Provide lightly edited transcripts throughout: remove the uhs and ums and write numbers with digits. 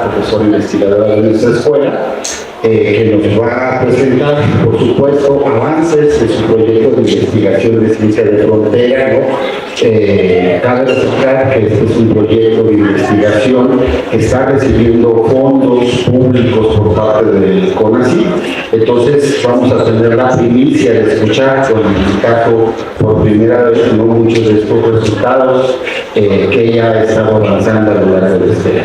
profesora investigadora de nuestra escuela, que nos va a presentar, por supuesto, avances de su proyecto de investigación de ciencia de frontera, ¿no? Cabe destacar que este es un proyecto de investigación que está recibiendo fondos públicos por parte del CONACYT. Entonces vamos a tener la primicia de escuchar, con el caso por primera vez, ¿no?, muchos de estos resultados que ella ha estado avanzando a lo largo de este año.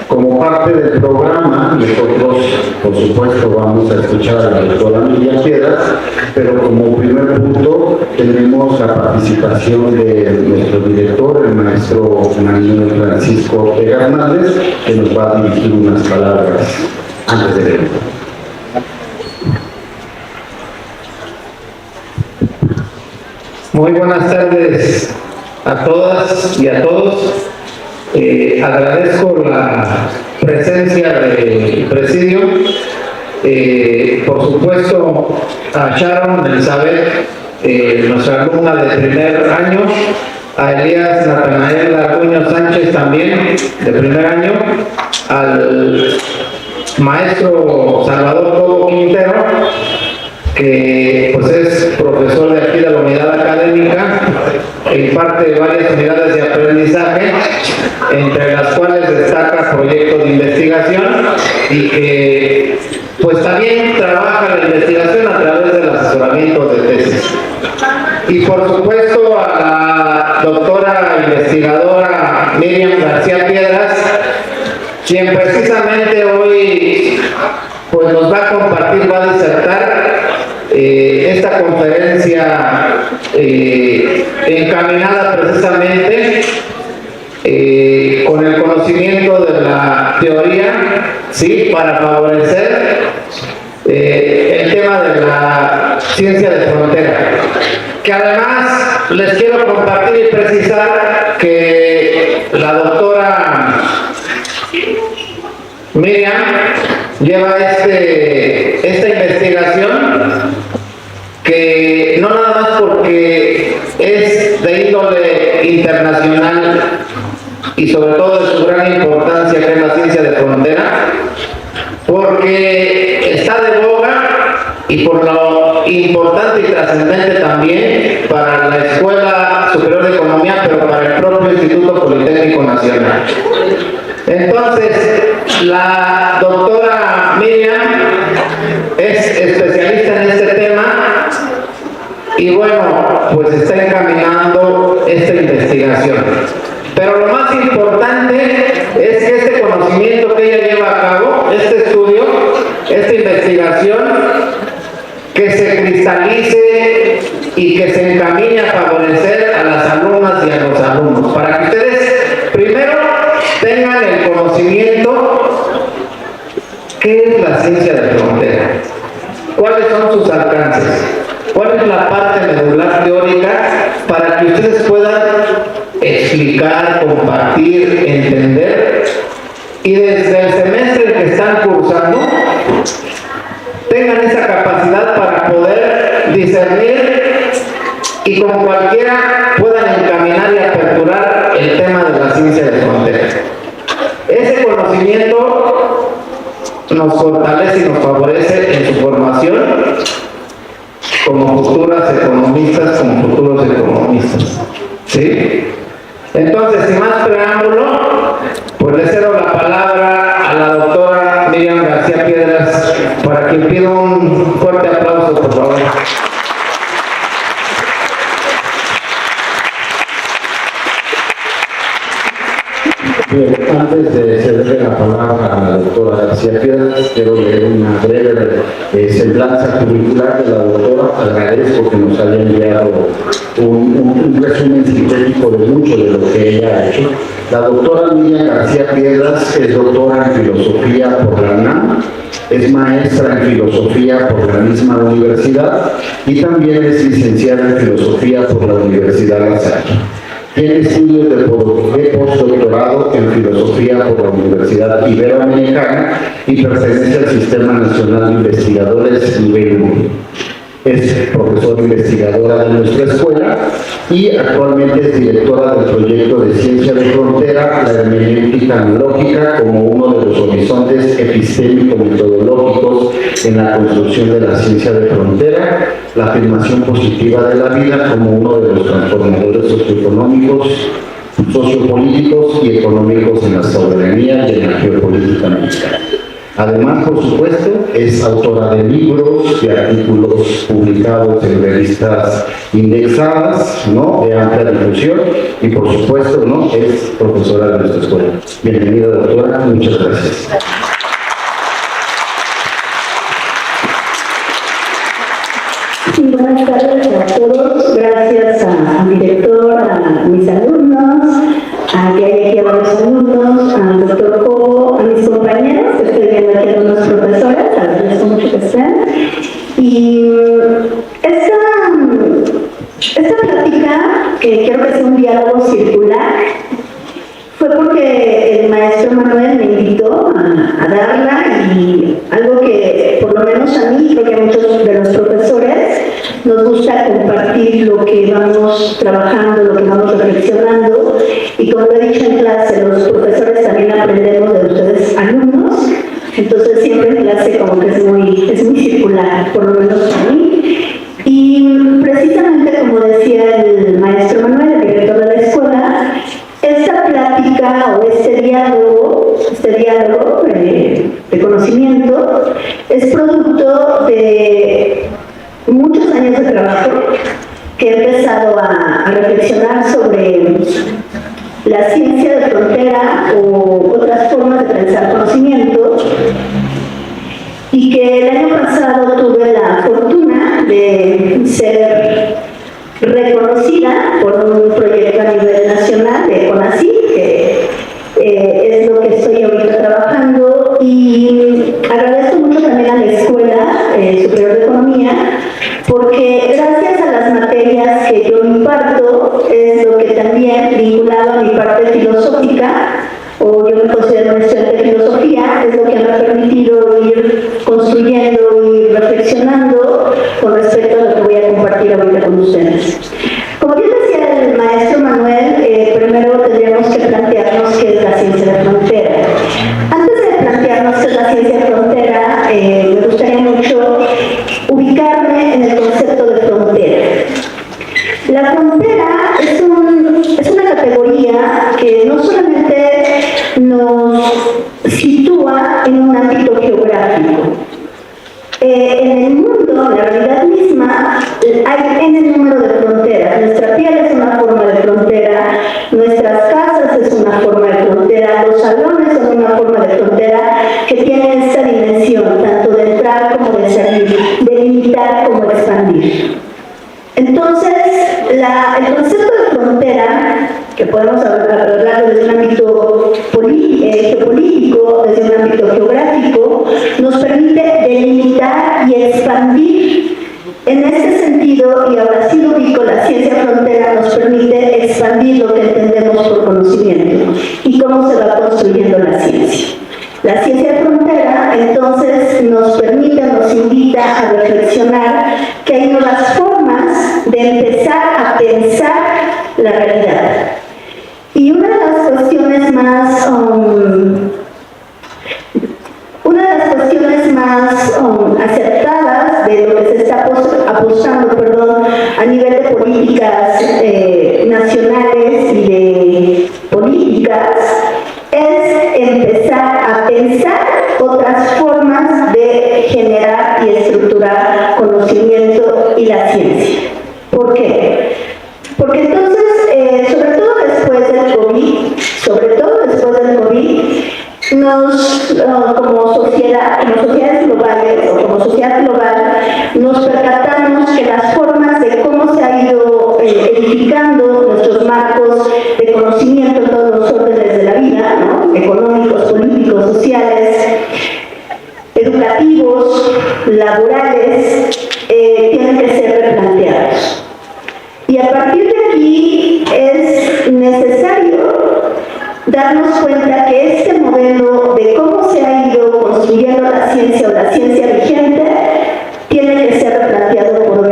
Como parte del programa, nosotros, por supuesto, vamos a escuchar a la doctora Miriam Piedras, pero como primer punto tenemos la participación de nuestro director, el maestro Manuel Francisco Ortega Hernández, que nos va a dirigir unas palabras antes del evento. Muy buenas tardes a todas y a todos. Agradezco la presencia del presidio, por supuesto a Sharon Elizabeth, nuestra alumna de primer año, a Elías Natanael Arguño Sánchez también de primer año, al maestro Salvador Cobo Quintero, que pues es profesor de aquí de la unidad académica, que imparte varias unidades de aprendizaje, entre las cuales destaca proyectos de investigación, y que pues también trabaja la investigación a través del asesoramiento de tesis. Y por supuesto a la doctora investigadora Miriam García Piedras, quien precisamente hoy pues nos va a compartir, va a disertar esta conferencia encaminada precisamente con el conocimiento de la teoría, ¿sí?, para favorecer el tema de la ciencia de frontera, que además les quiero compartir y precisar que la doctora Miriam lleva esta investigación, que no nada más porque es de índole internacional y sobre todo de su gran importancia, que es la ciencia de frontera, porque está de boga y por lo importante y trascendente también para la Escuela Superior de Economía, pero para el propio Instituto Politécnico Nacional. Entonces, la doctora Miriam es especialista en este tema y bueno, pues está encaminando esta investigación. Pero lo más importante es que este conocimiento que ella lleva a cabo, este estudio, esta investigación, que se cristalice y que se encamine a favorecer a las alumnas y a los alumnos, para que ustedes primero tengan el conocimiento qué es la ciencia de frontera, cuáles son sus alcances, cuál es la parte medular teórica, para que ustedes puedan explicar, compartir, entender, y desde el semestre que están cursando tengan esa capacidad para poder discernir y como cualquiera puedan encaminar y aperturar el tema de la ciencia de frontera. Ese conocimiento nos fortalece y nos favorece en su formación como futuras economistas, como futuros economistas, ¿sí? Entonces, sin más preámbulo, pues le cedo la palabra a la doctora Miriam García Piedras, para quien pido un fuerte aplauso, por favor. Bien, antes de cederle la palabra a la doctora García Piedras, quiero leer una breve semblanza curricular de la doctora. Agradezco que nos haya enviado un resumen sintético de mucho de lo que ella ha hecho. La doctora Miriam García Piedras es doctora en filosofía por la UNAM, es maestra en filosofía por la misma universidad y también es licenciada en filosofía por la Universidad La Salle. Tiene estudios de postdoctorado en filosofía por la Universidad Iberoamericana y pertenece al Sistema Nacional de Investigadores Nivel 1. es profesora investigadora de nuestra escuela y actualmente es directora del proyecto de Ciencia de Frontera, la hermenéutica analógica como uno de los horizontes epistémico-metodológicos en la construcción de la ciencia de frontera, la afirmación positiva de la vida como uno de los transformadores socioeconómicos, sociopolíticos y económicos en la soberanía y en la geopolítica mexicana. Además, por supuesto, es autora de libros, de artículos publicados en revistas indexadas, ¿no?, de amplia difusión, y por supuesto, ¿no?, es profesora de nuestra escuela. Bienvenida, doctora, muchas gracias. Sí, buenas tardes a todos. Gracias al director, a mis alumnos, a que hay aquí a los alumnos, al doctor Cobo, a mis compañeros, que estoy viendo aquí algunos profesores, agradezco mucho que estén. Y esta plática, que creo que es un diálogo circular, fue porque el maestro Manuel me invitó a darla, y algo que por lo menos a mí, creo que a muchos de los profesores nos gusta compartir lo que vamos trabajando, lo que vamos reflexionando, y como lo he dicho en clase, los profesores también aprendemos de ustedes alumnos, entonces siempre en clase como que es muy circular, por lo menos para mí. Y precisamente como decía el maestro Manuel, el director de la escuela, esta plática o este diálogo de conocimiento es producto de muchos años de trabajo que he empezado a reflexionar sobre la ciencia de frontera o otras formas de pensar conocimiento, y que el año pasado tuve la fortuna de ser reconocida por un proyecto a nivel nacional de CONACYT, que es lo que estoy ahorita trabajando, y agradezco mucho también a la Escuela Superior de Economía, porque gracias a las materias que yo imparto es lo que también, vinculado a mi parte filosófica, o yo me considero un estudiante de filosofía, es lo que me ha permitido ir construyendo y reflexionando con respecto a lo que voy a compartir ahorita con ustedes. Como bien decía el maestro Manuel, primero tendríamos que plantearnos qué es la ciencia de frontera. Antes de plantearnos qué es la ciencia de frontera, me gustaría mucho ubicarme en el concepto de frontera. La frontera es una categoría que no solamente nos sitúa en un ámbito geográfico. En el mundo, en la realidad misma, hay n número de fronteras. Nuestra piel es una forma de frontera, nuestras casas es una forma de frontera, los salones son una forma de frontera que tiene esta dimensión, tanto de entrar como de salir, de limitar como de expandir. Entonces, el concepto de frontera, que podemos hablar desde un ámbito geopolítico, desde un ámbito geográfico, nos permite delimitar y expandir. En este sentido, y ahora sí lo ubico, la ciencia frontera nos permite expandir lo que entendemos por conocimiento y cómo se va construyendo la ciencia. La ciencia de frontera, entonces, nos permite, nos invita a reflexionar que hay nuevas formas de empezar a pensar la realidad. Y una de las cuestiones más acertadas de lo que se está apostando a nivel de políticas nacionales y de políticas es empezar a pensar otras formas de generar y estructurar conocimiento y la ciencia. ¿Por qué? Porque entonces, sobre todo después del COVID, como sociedades globales o como sociedad global, nos percatamos que las formas de cómo se ha ido edificando nuestros marcos de conocimiento en todos los órdenes de la vida, ¿no?, económicos, políticos, sociales, educativos, laborales, tienen que ser replanteados. Y a partir de aquí es necesario darnos cuenta que este modelo de cómo se ha ido construyendo la ciencia o la ciencia vigente tiene que ser replanteado por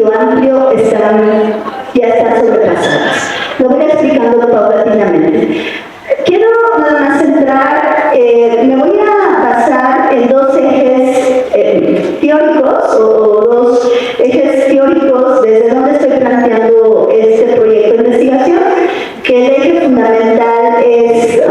sentido amplio ya están sobrepasadas. Lo voy explicando paulatinamente. Quiero nada más centrar, me voy a basar en dos ejes teóricos o dos ejes teóricos desde donde estoy planteando este proyecto de investigación, que el eje fundamental es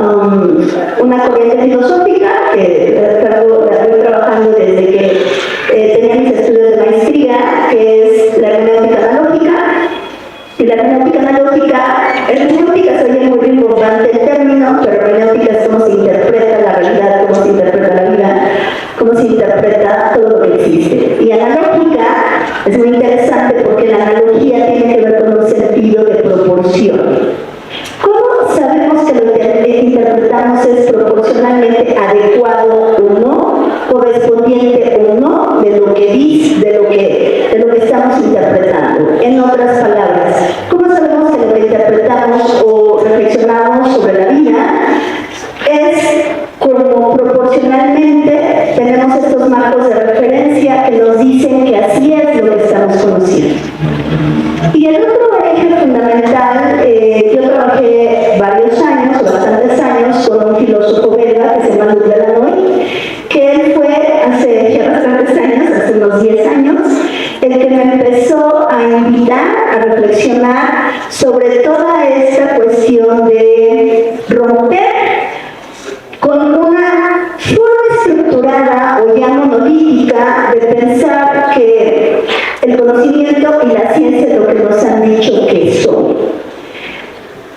una corriente filosófica que la estoy trabajando desde que tenía mis estudios de maestría, que es la hermenéutica analógica. Y la hermenéutica analógica, hermenéutica se oye muy rimbombante el término, pero hermenéutica es cómo se interpreta la realidad, cómo se interpreta la vida, cómo se interpreta todo lo que existe. Y analógica es muy interesante porque la analogía tiene que ver con un sentido de proporción. ¿Cómo sabemos que lo que interpretamos es proporcionalmente adecuado o no, correspondiente o no de lo que dice, de lo que estamos interpretando? En otras palabras, ¿cómo sabemos que lo que interpretamos o reflexionamos sobre la vida es como proporcionalmente tenemos estos marcos de referencia que nos dicen que así es lo que estamos conociendo? Y el otro eje fundamental, yo trabajé varios años, o bastantes años, con un filósofo belga que se llama Luc Delanoy, que él fue hace ya bastantes años, hace unos 10 años, el que me empezó a invitar a reflexionar sobre toda esta cuestión de romper con una forma estructurada o ya monolítica de pensar que el conocimiento y la ciencia es lo que nos han dicho que son.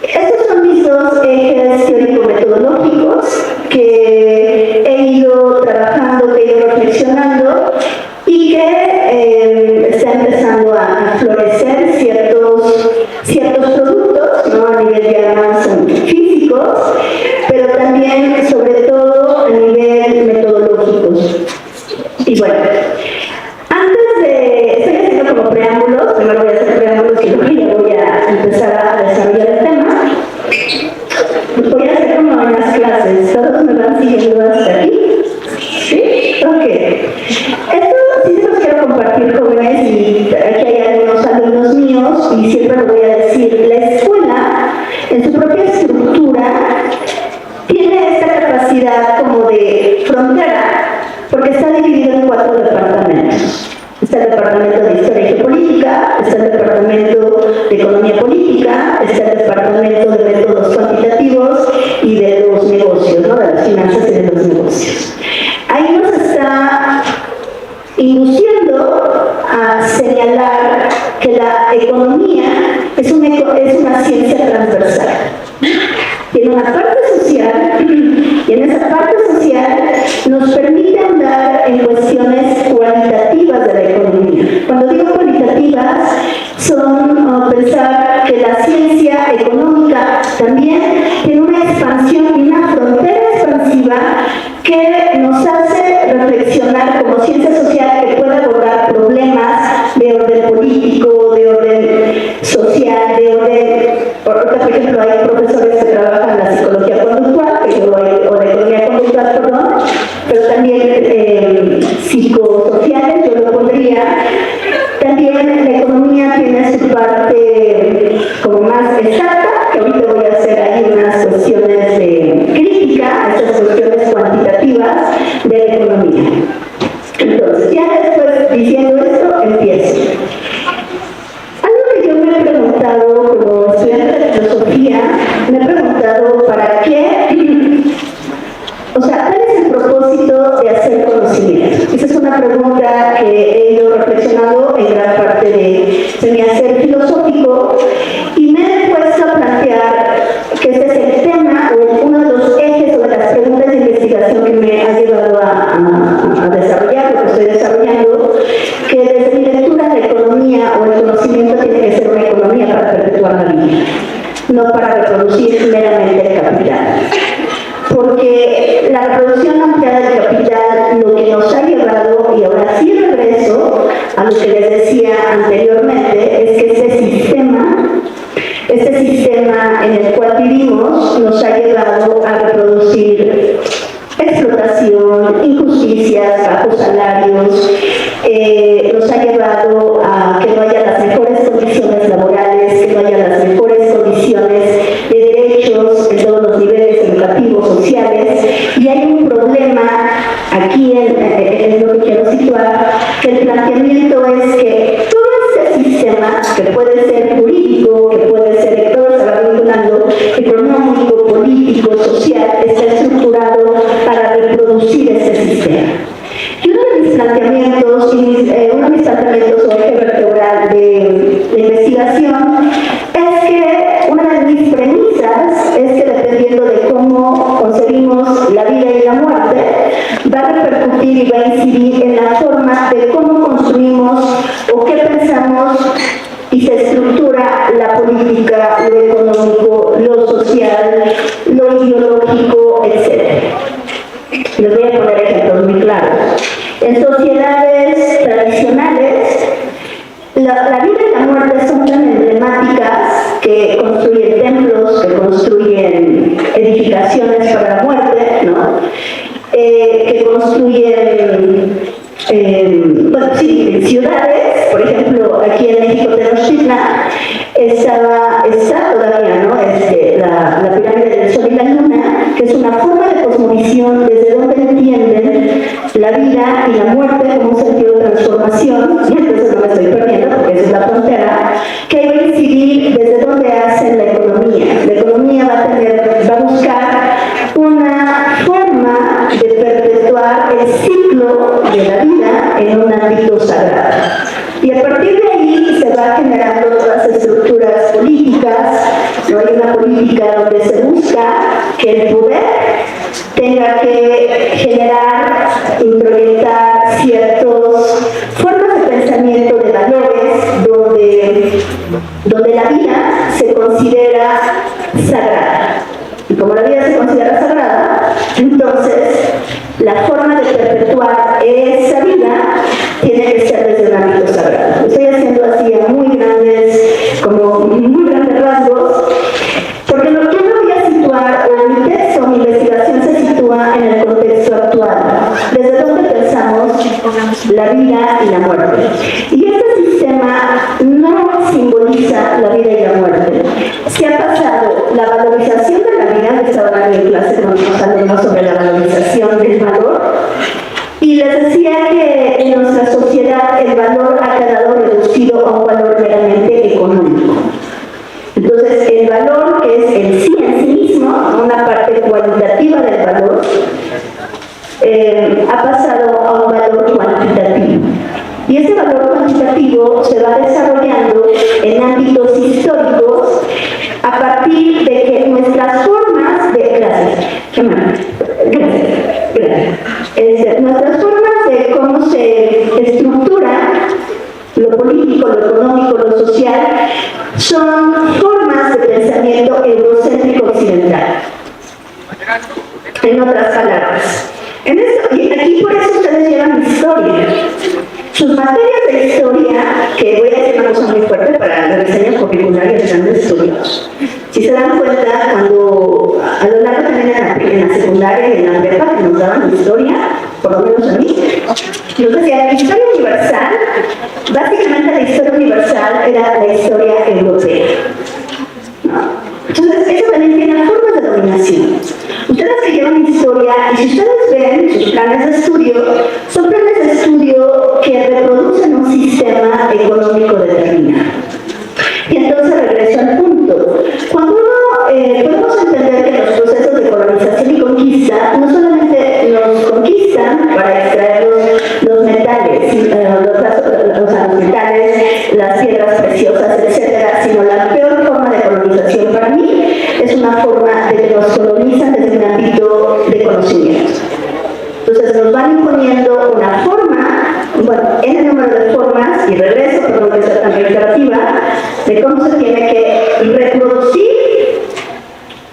Estos son mis dos ejes teórico-metodológicos que he ido trabajando, que he ido reflexionando y que está empezando a florecer ciertos productos, ¿no? A nivel ya más físicos, pero también, sobre todo, a nivel metodológicos. Y bueno, estoy haciendo como preámbulos, primero voy a hacer preámbulos y luego ya voy a empezar a desarrollar el tema. Voy a hacer como en las clases, todos me van siguiendo hasta aquí. ¿Sí? Ok. Esto sí se los quiero compartir, jóvenes, y aquí hay algunos alumnos míos, y siempre lo voy a decir. La escuela, en su propia estructura, tiene esta capacidad como de frontera, porque está dividido en 4 departamentos. Está el departamento de Historia y Geopolítica, está el departamento de Economía Política, está el departamento de Métodos Cuantitativos y de los negocios, ¿no? De las finanzas y de los negocios. Ahí nos está induciendo a señalar que la economía es una ciencia transversal. Tiene una parte social y en esa parte social nos permite andar en cuestiones cualitativas de la economía. Cuando digo cualitativas, son pensar que la ciencia económica también tiene una expansión y una frontera expansiva que nos hace reflexionar como ciencia social que puede abordar problemas de orden político, de orden social, de orden... Por ejemplo, hay profesores que trabajan la psicología conductual, o la economía conductual, perdón, pero también psicosociales, yo lo pondría. También la economía tiene su parte como más exacta, que ahorita voy a hacer ahí unas cuestiones de crítica a esas cuestiones cuantitativas de la economía. Entonces, ya después, diciendo esto, empiezo. Algo que yo me he preguntado como estudiante de filosofía, me he preguntado para qué, o sea, ¿cuál es el propósito de hacer conocimiento? Esa es una pregunta que he ido reflexionando en gran parte de mi hacer filosófico y me he puesto a plantear que este es el tema o uno de los ejes o de las preguntas de investigación que me ha llevado a desarrollar lo que estoy desarrollando, que desde mi lectura la economía o el conocimiento tiene que ser una economía para perpetuar la vida, no para reproducir meramente el capital. Porque la reproducción ampliada del capital lo que nos ha llevado, y ahora sí regreso a lo que les decía anteriormente, es que este sistema en el cual vivimos nos ha llevado a reproducir explotación, injusticias, bajos salarios, nos ha llevado a que no haya la y se estructura la política, lo económico, lo social, lo ideológico, etc. Les voy a poner ejemplos muy claros. En sociedades tradicionales, la vida y la muerte son tan emblemáticas que construyen templos, que construyen edificaciones para la muerte, ¿no? Que construyen ciudades, por ejemplo, aquí en México Tenochtitlan está todavía, ¿no? La pirámide del Sol y la Luna, que es una forma de cosmovisión desde donde entienden la vida y la muerte como un sentido de transformación, y entonces no me estoy perdiendo porque esa es la frontera, que hay que incidir desde donde hacen la economía. La economía va a buscar una forma de perpetuar el ciclo de la vida en un ámbito sagrado. Y a partir de ahí se va generando otras estructuras políticas, ¿no? Hay una política donde se busca que el poder tenga que generar, introyectar ciertas formas de pensamiento, de valores, donde la vida se considera sagrada. Y como la vida se considera sagrada, entonces la forma de perpetuar esa vida tiene que ser desde un ámbito sagrado. Estoy haciendo así a muy grandes rasgos, porque lo que no voy a situar, o mi texto, mi investigación se sitúa en el contexto actual, desde donde pensamos la vida y la muerte. Y este sistema no simboliza la vida y la muerte. Se ha pasado la valorización de la vida, que estaba hablando en clase cuando nos hablamos sobre la valorización del valor, y les decía que en nuestra sociedad el valor ha quedado reducido a un valor meramente económico. Entonces, el valor, que es el sí en sí mismo, una parte cualitativa del valor, ha pasado a un valor cuantitativo. Y ese valor cuantitativo se va desarrollando en ámbitos históricos a partir de que nuestras formas de... nuestras formas de cómo se estructura lo político, lo económico, lo social, son formas de pensamiento eurocéntrico occidental. En otras palabras. Y aquí por eso ustedes llevan historia. Sus materias de historia, que voy a decir una cosa muy fuerte para la diseño curricular y el de estudios. Si se dan cuenta, cuando a lo largo también en la secundaria y en la prepa que nos daban historia, por lo menos a mí, nos decía, historia universal, básicamente la historia universal era la historia europea. ¿No? Entonces, eso también tiene formas de dominación. Ustedes que llevan historia, y si ustedes ven sus planes de estudio, son planes de estudio que reproducen un sistema económico determinado. Y entonces regreso al punto. Cuando podemos entender que los procesos de colonización y conquista no solamente nos conquistan para extraer los metales, los metales, las piedras preciosas, etcétera, sino la peor forma de colonización para mí es una forma de que nos colonizan desde un ámbito de conocimiento. Entonces nos van imponiendo una forma, en el número de formas, y regreso, perdón que sea tan reiterativa, de cómo se tiene que reproducir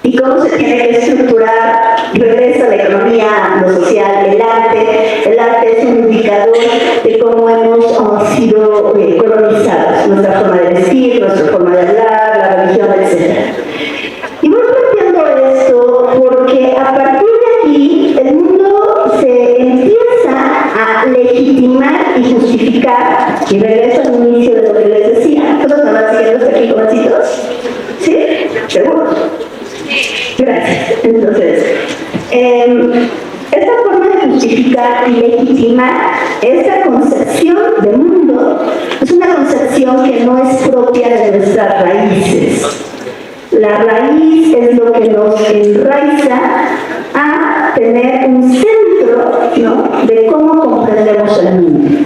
y cómo se tiene que estructurar, regreso a la economía, lo social, el arte. El arte es un indicador de cómo hemos sido colonizados, nuestra forma de vestir, nuestra forma de hablar, la religión, etc. Y voy planteando esto porque a partir de aquí el mundo se empieza a legitimar y justificar, y regreso al inicio de lo que les decía. ¿Todos me van siguiendo hasta aquí, jovencitos? ¿Sí? ¿Seguro? Gracias. Entonces, esta forma de justificar y legitimar esta concepción de mundo es una concepción que no es propia de nuestras raíces. La raíz es lo que nos enraiza a tener un centro, ¿no?, de cómo comprendemos el mundo.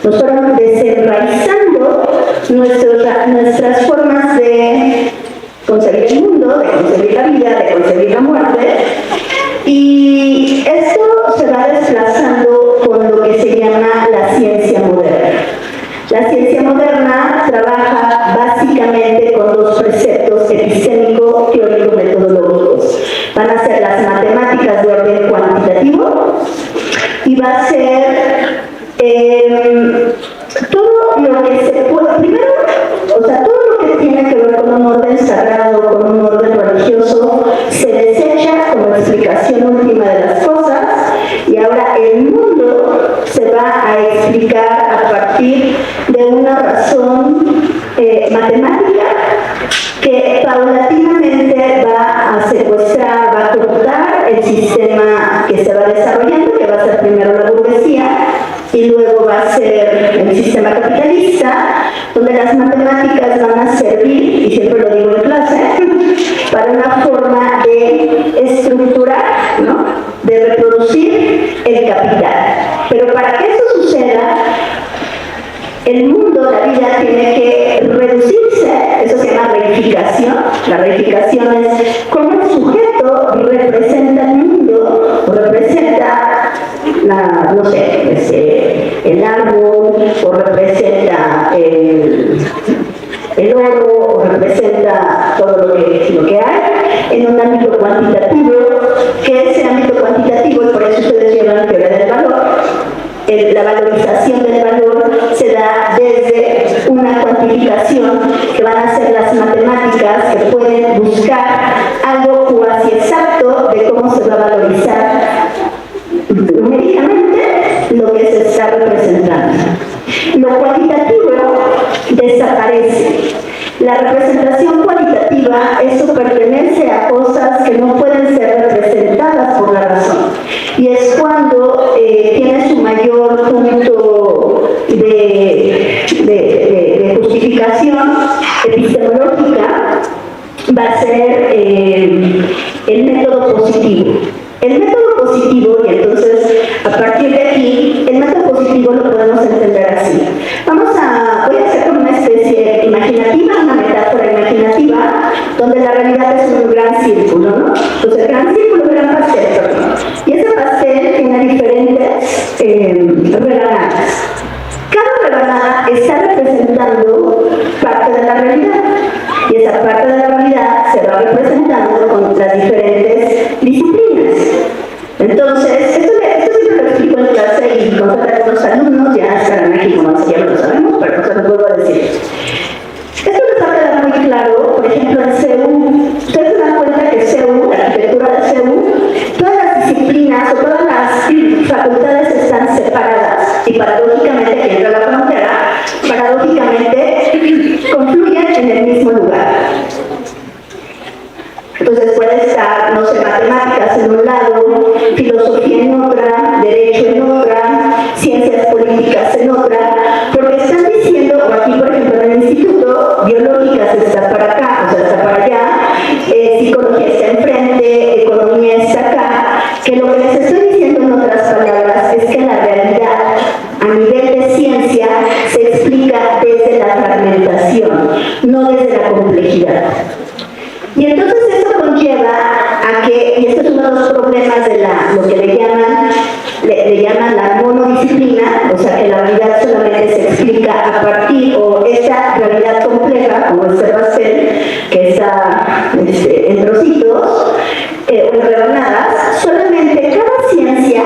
Nos fueron desenraizando nuestras formas de concebir el mundo, de concebir la vida, de concebir la muerte, y esto se va desplazando con lo que se llama la ciencia moderna. La ciencia moderna trabaja matemática que paulatinamente va a secuestrar, va a cortar el sistema que se va desarrollando, que va a ser primero la burguesía y luego va a ser el sistema capitalista, donde las matemáticas van a servir, y siempre lo digo en clase, para una forma de estructurar, ¿no?, de reproducir el capital. Pero para que eso suceda, el mundo, la vida, tiene que reducirse. Eso se llama reificación. La reificación es cómo el sujeto representa el mundo, o representa no sé, el árbol, o representa el oro, o representa todo lo que hay en un ámbito cuantitativo, que ese ámbito cuantitativo, y por eso ustedes llevan teoría del valor, la valorización del valor se da desde una cuantificación que van a ser las matemáticas, que pueden buscar algo cuasi exacto de cómo se va a valorizar numéricamente lo que se está representando. Lo cualitativo desaparece. La representación cualitativa, eso pertenece a cosas que no pueden ser representadas por la razón. Y es cuando tiene su mayor punto de justificación epistemológica, va a ser el método positivo. El método positivo, y entonces a partir de aquí, el método positivo lo podemos entender así. Voy a hacer como una especie imaginativa, una metáfora imaginativa, donde la realidad es un gran círculo, ¿no? Entonces el gran círculo es un gran pastel, perdón. Y ese pastel tiene diferentes rebanadas. Cada rebanada está representando parte de la realidad. Y esa parte de la realidad se va representando con las diferentes disciplinas. Entonces, esto siempre lo explico en clase y con los alumnos ya estarán aquí, como ya lo sabemos, pero no se los vuelvo a decir. Esto les va a quedar muy claro, por ejemplo, en CEU. Ustedes se dan cuenta que CEU, la arquitectura de CEU, todas las disciplinas o todas las facultades están separadas y paradójicamente, que entra la frontera, paradójicamente confluyen en el mismo lugar. Entonces puede estar, no sé, matemáticas en un lado, filosofía en otra, derecho en otra, ciencias políticas en otra, porque están diciendo, o aquí por ejemplo en el instituto, biológicas está para acá, o sea, está para allá, psicología está enfrente, economía está acá, que lo que les estoy diciendo en otras palabras es que la realidad a nivel de ciencia se explica desde la fragmentación, no desde la complejidad. Y entonces eso conlleva a que, y este es uno de los problemas de lo que le llaman la monodisciplina, o sea que la realidad solamente se explica a partir, o esta realidad compleja, como este pastel, que está en trocitos, o en rebanadas, solamente cada ciencia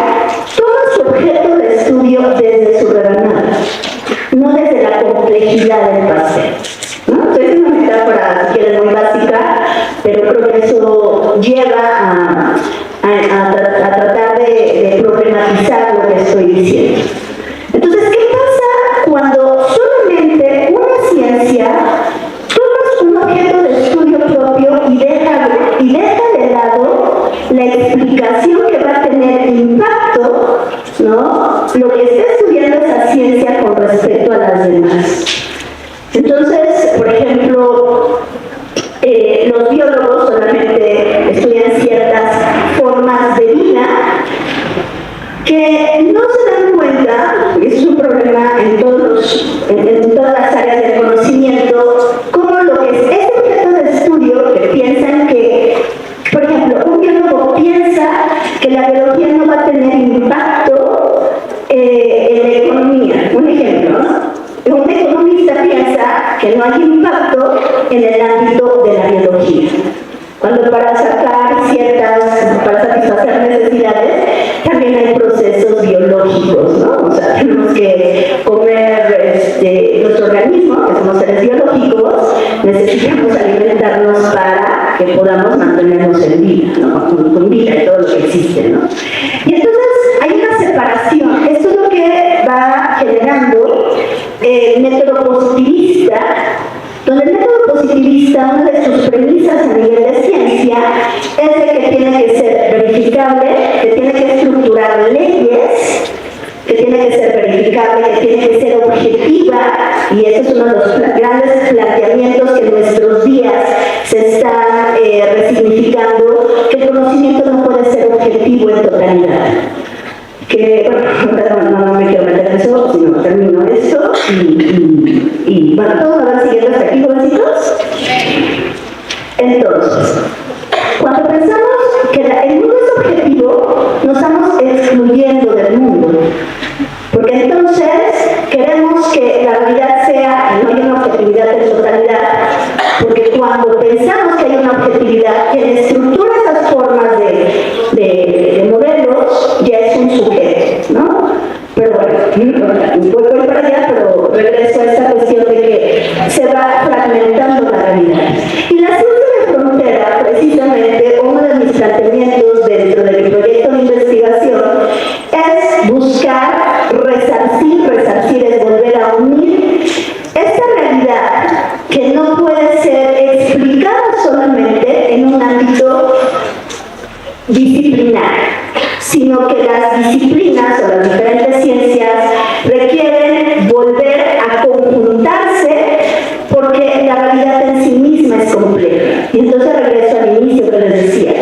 toma su objeto de estudio desde su rebanada, no desde la complejidad del pastel. ¿No? Entonces es una metáfora, si quieren, muy básica, pero creo que eso lleva a tratar de problematizar lo que estoy diciendo. Entonces, ¿qué pasa cuando solamente una ciencia toma un objeto de estudio propio y deja de lado la explicación que va a tener impacto, ¿no?, lo que está estudiando esa ciencia con respecto a las demás? Entonces, por ejemplo, los biólogos solamente estudian ciertas formas de vida que no se dan cuenta, y eso es un problema en todas las áreas del conocimiento, como lo que es este objeto de estudio, que piensan que, por ejemplo, un biólogo piensa que la biología no va a tener impacto en la economía. Un ejemplo, ¿no? Un economista piensa que no hay impacto en el ámbito de la biología. Cuando para satisfacer necesidades, también hay procesos biológicos, ¿no? O sea, tenemos que comer nuestro organismo, que somos seres biológicos, necesitamos alimentarnos para que podamos mantenernos en vida, ¿no? Con vida y todo lo que existe, ¿no? Y entonces hay una separación. Esto es lo que va generando el método positivista, donde el método positivista, una de sus premisas a nivel de ciencia, es de que tiene que ser verificable, que tiene que estructurar leyes, que tiene que ser verificable, que tiene que ser objetiva, y ese es uno de los grandes planteamientos que en nuestros días se están resignificando, que el conocimiento no puede ser objetivo en totalidad. Que, bueno, no me quiero meter en eso, sino termino esto, y bueno, todos me van siguiendo hasta aquí, jovencitos. Entonces, cuando pensamos que el mundo es objetivo, nos estamos excluyendo del mundo. Porque entonces queremos que la realidad sea, no hay una objetividad de totalidad, porque cuando pensamos que hay una objetividad, quien estructura esas formas de modelos ya es un sujeto, ¿no? Pero bueno, voy para allá, pero regreso a esta cuestión de que se va fragmentando la realidad. Y la ciencia de frontera, precisamente, uno de mis planteamientos dentro de mi proyecto de investigación es buscar resarcir es volver a unir esta realidad que no puede ser explicada solamente en un ámbito disciplinar, sino que las disciplinas o las diferentes ciencias requieren volver a conjuntarse porque la realidad en sí misma es compleja. Y entonces regreso al inicio que les decía.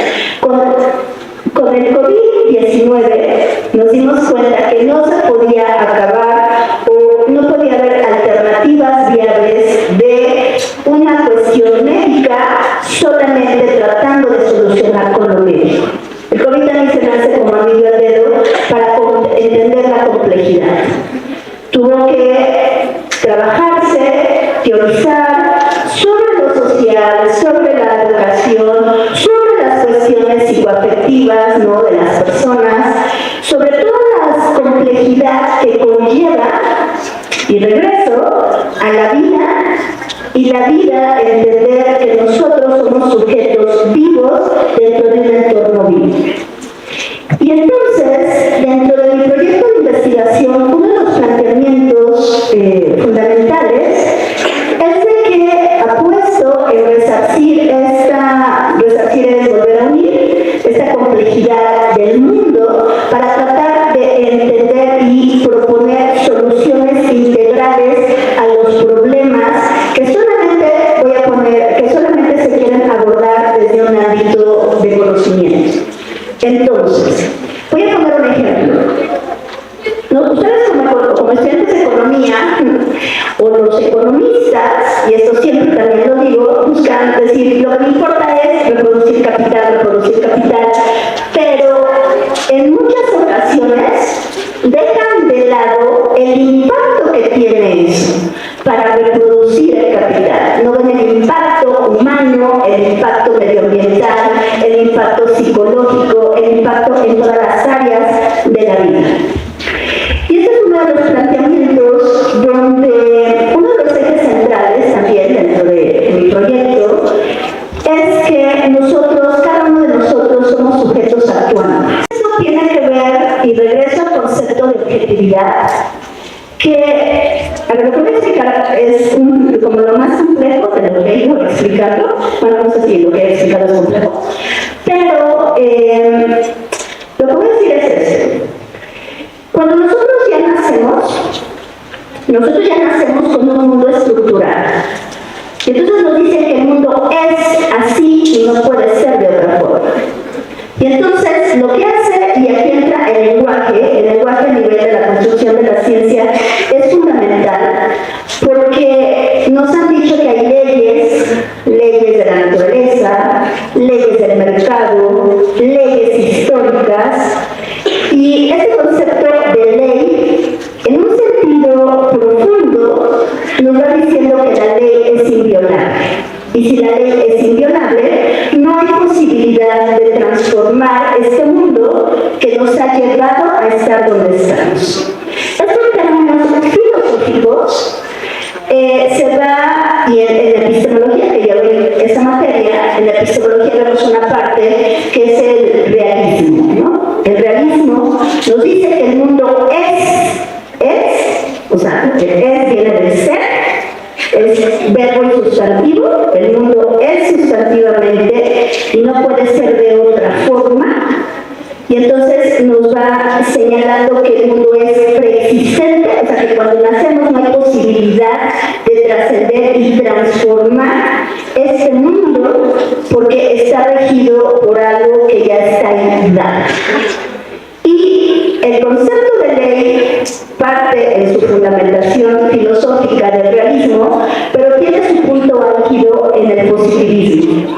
Con el COVID-19 nos dimos cuenta que no se podía acabar o no podía haber alternativas viables de una cuestión médica solamente tratando de solucionar con lo médico. El COVID también se me hace como anillo al dedo para entender la complejidad. Tuvo que trabajarse, teorizar sobre lo social, sobre la educación, sobre las cuestiones psicoafectivas, ¿no?, de las personas, sobre toda la complejidad que conlleva, y regreso a la vida, y la vida, entender que nosotros somos sujetos vivos dentro de un entorno vivo. Y entonces, dentro de mi proyecto de investigación, uno de los planteamientos fundamentales es de que apuesto en resarcir es volver a unir esta complejidad del mundo para tratar de entender y proponer soluciones integrales a los problemas que solamente se quieren abordar desde un ámbito de conocimiento. Entonces, voy a poner un ejemplo. ¿No? Ustedes como estudiantes de economía o los economistas, y esto siempre también lo digo, buscan decir, lo que me importa es reproducir capital, pero en muchas ocasiones dejan de lado el impacto que tiene eso para reproducir el capital. No ven el impacto humano, el impacto medioambiental, el impacto psicológico, el impacto en todas las áreas de la vida. Y este es uno de los planteamientos donde uno de los ejes centrales también dentro de mi proyecto es que nosotros, cada uno de nosotros, somos sujetos actuantes. Eso tiene que ver, y regreso al concepto de objetividad, que a lo que voy a explicar es como lo más complejo de lo que he ido explicando. Bueno, no sé si lo que he explicado es complejo, pero lo que voy a decir es esto. Cuando nosotros ya nacemos con un mundo estructurado. Y entonces nos dicen que el mundo es así y no puede ser de otra forma. Y entonces lo que hace, y aquí entra el lenguaje a nivel de la construcción de la ciencia es fundamental, porque nos han dicho que hay leyes de la naturaleza, leyes del mercado, leyes históricas, y este concepto de ley, en un sentido profundo, nos va diciendo que la ley es inviolable. Y si la ley es inviolable, no hay posibilidad de transformar este mundo que nos ha llevado a estar donde estamos. Esto en términos filosóficos se va, y en la epistemología, que ya vi esa materia, en la epistemología vemos una parte que es el realismo, ¿no? El realismo nos dice que el mundo es, o sea, el es viene del ser, es es verbo y sustantivo, el mundo es sustantivamente y no puede ser de otra forma. Y entonces nos va señalando que el mundo es preexistente, o sea que cuando nacemos no hay posibilidad de trascender y transformar este mundo porque está regido por algo que ya está ahí dado. Y el concepto de ley parte en su fundamentación filosófica del realismo, pero tiene su punto álgido en el positivismo.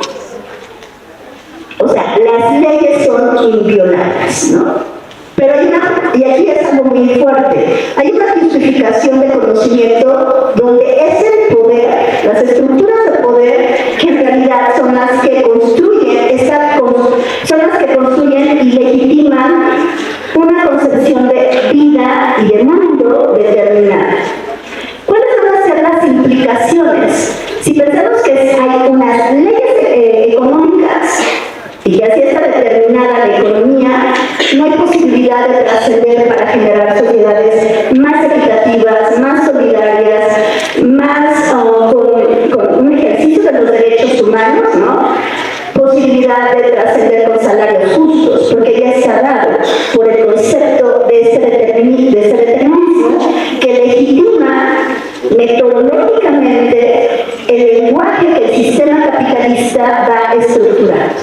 O sea, las leyes son inviolables, ¿no? Pero hay una, y aquí es algo muy fuerte, hay una justificación de conocimiento donde es el poder, las estructuras de poder, que en realidad son las que construyen, son las que construyen y legitiman una concepción de vida y de mundo determinada. ¿Cuáles van a ser las implicaciones? Si pensamos que hay unas leyes económicas y que así está determinada la economía, no hay posibilidad de trascender para generar sociedades más equitativas, más solidarias, más con un ejercicio de los derechos humanos, ¿no? Posibilidad de trascender con salarios justos, porque ya está dado por el concepto de ese determinismo que legitima metodológicamente el lenguaje que el sistema capitalista va estructurando.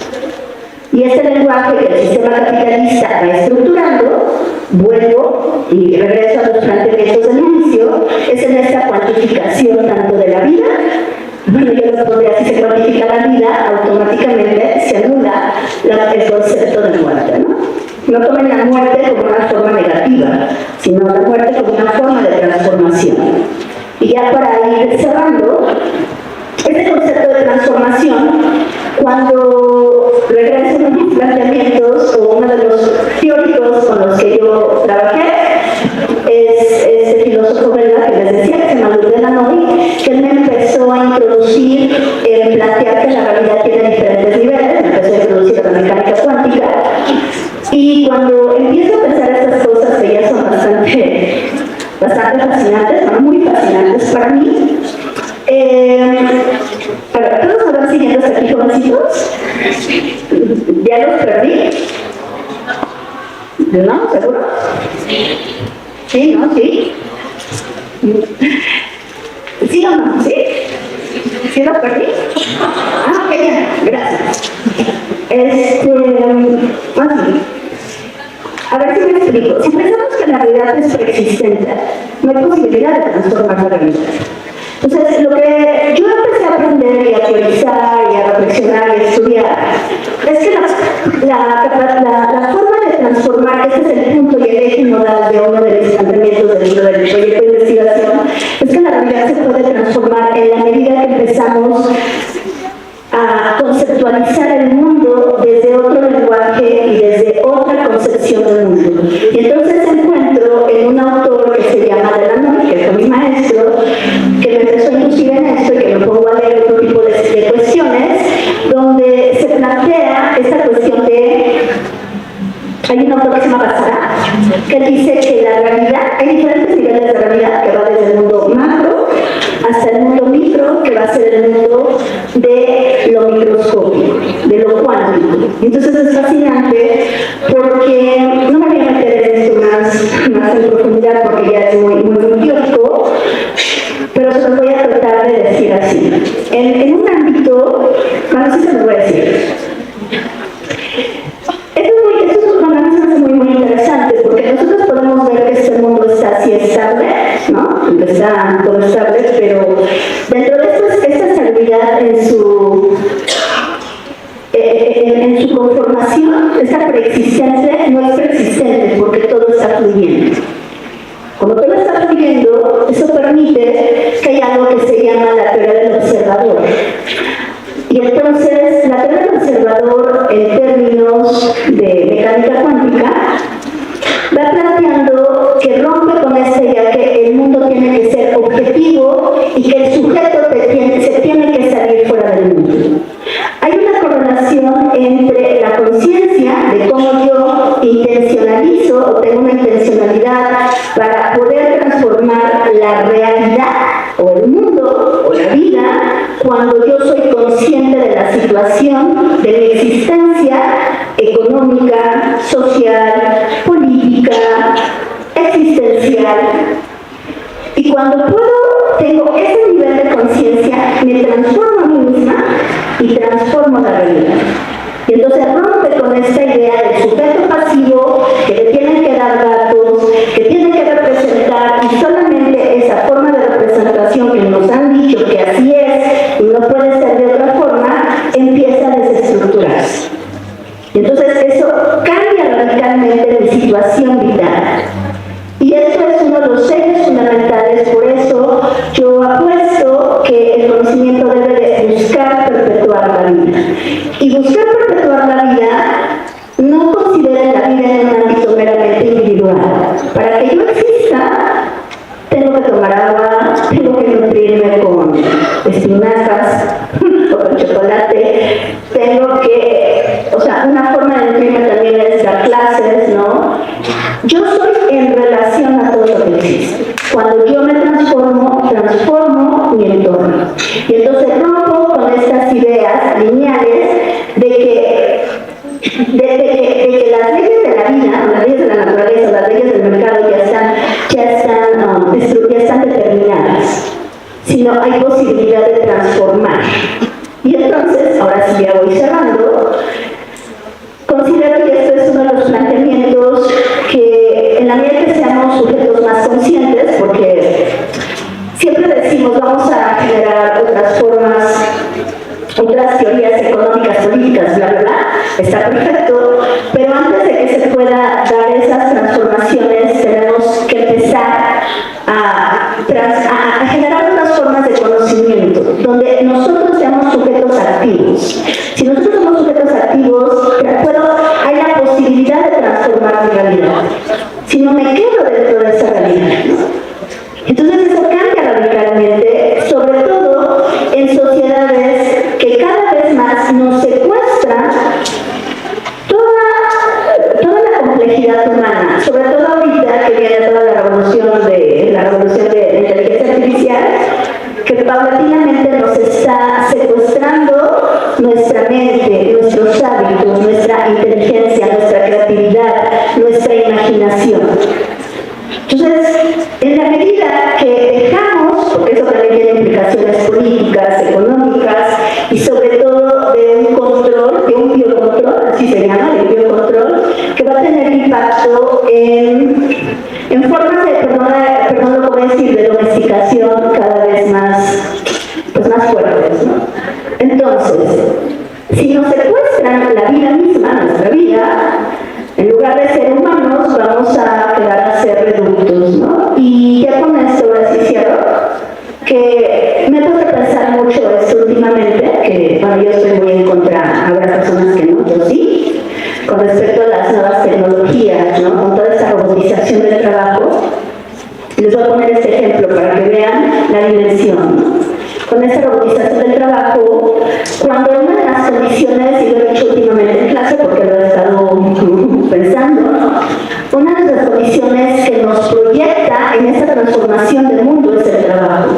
Y ese lenguaje que el sistema capitalista va estructurando, vuelvo y regreso a los planteamientos del inicio, es en esta cuantificación tanto de la vida. Bueno, yo les pondría, si se cuantifica la vida, automáticamente se anula el concepto de muerte, ¿no? No tomen la muerte como una forma negativa, sino la muerte como una forma de transformación. Y ya para ir cerrando, este concepto de transformación, cuando regreso a mis planteamientos, o uno de los teóricos con los que yo trabajé, es el filósofo belga que les decía, que se llama Luc Delanoy, que él me empezó a introducir en plantear que la realidad tiene diferentes niveles, me empezó a introducir a la mecánica cuántica, y cuando empiezo a pensar estas cosas que ya son bastante fascinantes, bueno, muy fascinantes para mí. A ver, ¿todos me van siguiendo hasta aquí, jovencitos? ¿Ya los perdí? ¿No? ¿Seguro? ¿Sí? ¿No? ¿Sí? ¿Sí o no? ¿Sí? ¿Sí los perdí? Ah, ok, ya, gracias. A ver si me explico. Si pensamos que la realidad es preexistente, no hay posibilidad de transformar la realidad. Entonces, lo que yo empecé a aprender y a teorizar y a reflexionar y a estudiar es que la forma de transformar, este es el punto y el eje nodal de uno de los planteamientos del proyecto de investigación, es que la realidad se puede transformar en la medida que empezamos a conceptualizar el mundo desde otro lenguaje y desde otra concepción del mundo. Y entonces encuentro en un autor que se llama Delanoy, que fue mi maestro, que me empezó a inducir en esto y que me pongo a leer otro tipo de cuestiones, donde se plantea esta cuestión de... Hay un autor que se llama Basara, que dice que la realidad, hay diferentes niveles de realidad, que va desde el mundo macro hasta el mundo micro, que va a ser el mundo de lo microscópico, de lo cuántico. Y entonces es fascinante porque no me voy a meter en esto más en profundidad porque ya es muy teórico, pero se los voy a tratar de decir así. En un ámbito, bueno, sí se los voy a decir. Esto es un análisis muy interesante porque nosotros podemos ver que este mundo está así estable, ¿no? Está todo estable, pero dentro de esta estabilidad en su conformación, esta preexistencia no es preexistente porque todo está fluyendo. Cuando todo está fluyendo, eso permite que haya algo que se llama la teoría del observador. Y entonces, la teoría del observador, en términos de mecánica cuántica, va planteando que rompe con esta idea que el mundo tiene que ser objetivo y que el sujeto se tiene que salir fuera del mundo. Hay una correlación entre la conciencia de cómo yo intencionalizo o tengo una intencionalidad para poder transformar la realidad o el mundo o la vida cuando yo soy consciente de la situación, de mi existencia económica, social, política, existencial. Y cuando tengo ese nivel de conciencia, me transformo a mí misma y transformo la realidad. Y entonces rompe con esta idea del sujeto pasivo que le tienen que dar datos, que tiene que representar, y solamente esa forma de representación que nos han dicho que así es y no puede ser de otra forma, empieza a desestructurarse. Y entonces eso cambia radicalmente mi situación vital. Y esto es uno de los ejes fundamentales, por eso yo apuesto que el conocimiento debe de buscar perpetuar la vida. Y buscar perpetuar la vida no considera la vida en un ámbito meramente individual. Para que yo exista, tengo que tomar agua, tengo que nutrirme con espinacas, con chocolate, tengo que, una forma de nutrirme también es dar clases, ¿no? Yo soy en relación a todo lo que existe. Cuando yo me transformo mi entorno. Y entonces rompo con estas ideas lineales de que las leyes de la vida, las leyes de la naturaleza, las leyes del mercado ya están determinadas, sino hay posibilidad de transformar. Y entonces, ahora sí ya voy cerrando, considero que esto es uno de los planteamientos que, en la medida que seamos sujetos más conscientes, porque siempre decimos vamos a generar otras formas, otras teorías económicas, políticas, bla, bla, bla, está perfecto, pero antes de que se pueda dar esas transformaciones tenemos que empezar a generar otras formas de conocimiento, donde nosotros seamos sujetos activos. Si nosotros somos sujetos activos, hay la posibilidad de transformar mi realidad. Si no me quedo dentro de esa realidad, ¿no? Entonces eso cambia radicalmente, sobre todo en sociedades que cada vez más nos secuestran toda la complejidad humana, sobre todo ahorita que viene toda la revolución de la inteligencia artificial, que paulatinamente nos está secuestrando nuestra mente, nuestros hábitos, nuestra inteligencia, nuestra creatividad, nuestra imaginación. Entonces, en la medida que dejamos, porque eso también tiene implicaciones políticas, económicas y sobre todo de un control, de un biocontrol, así se llama, el biocontrol, que va a tener impacto en formas de, perdón lo voy a decir, de domesticación cada vez más fuertes, ¿no? Entonces, si nos secuestran la vida misma, nuestra vida, en lugar de ser humanos, vamos a quedar a ser reductos, ¿no? Y ya con esto, ahora sí cierro, que me he puesto a pensar mucho esto últimamente, que bueno, yo estoy muy en contra, habrá personas que no, yo sí, con respecto a las nuevas tecnologías, ¿no? Con toda esa robotización del trabajo. Les voy a poner este ejemplo para que vean la dimensión, ¿no? Con esa robotización del trabajo, cuando una de las condiciones, y lo he dicho últimamente en clase porque lo he estado pensando, ¿no? Una de las condiciones que nos proyecta en esta transformación del mundo es el trabajo.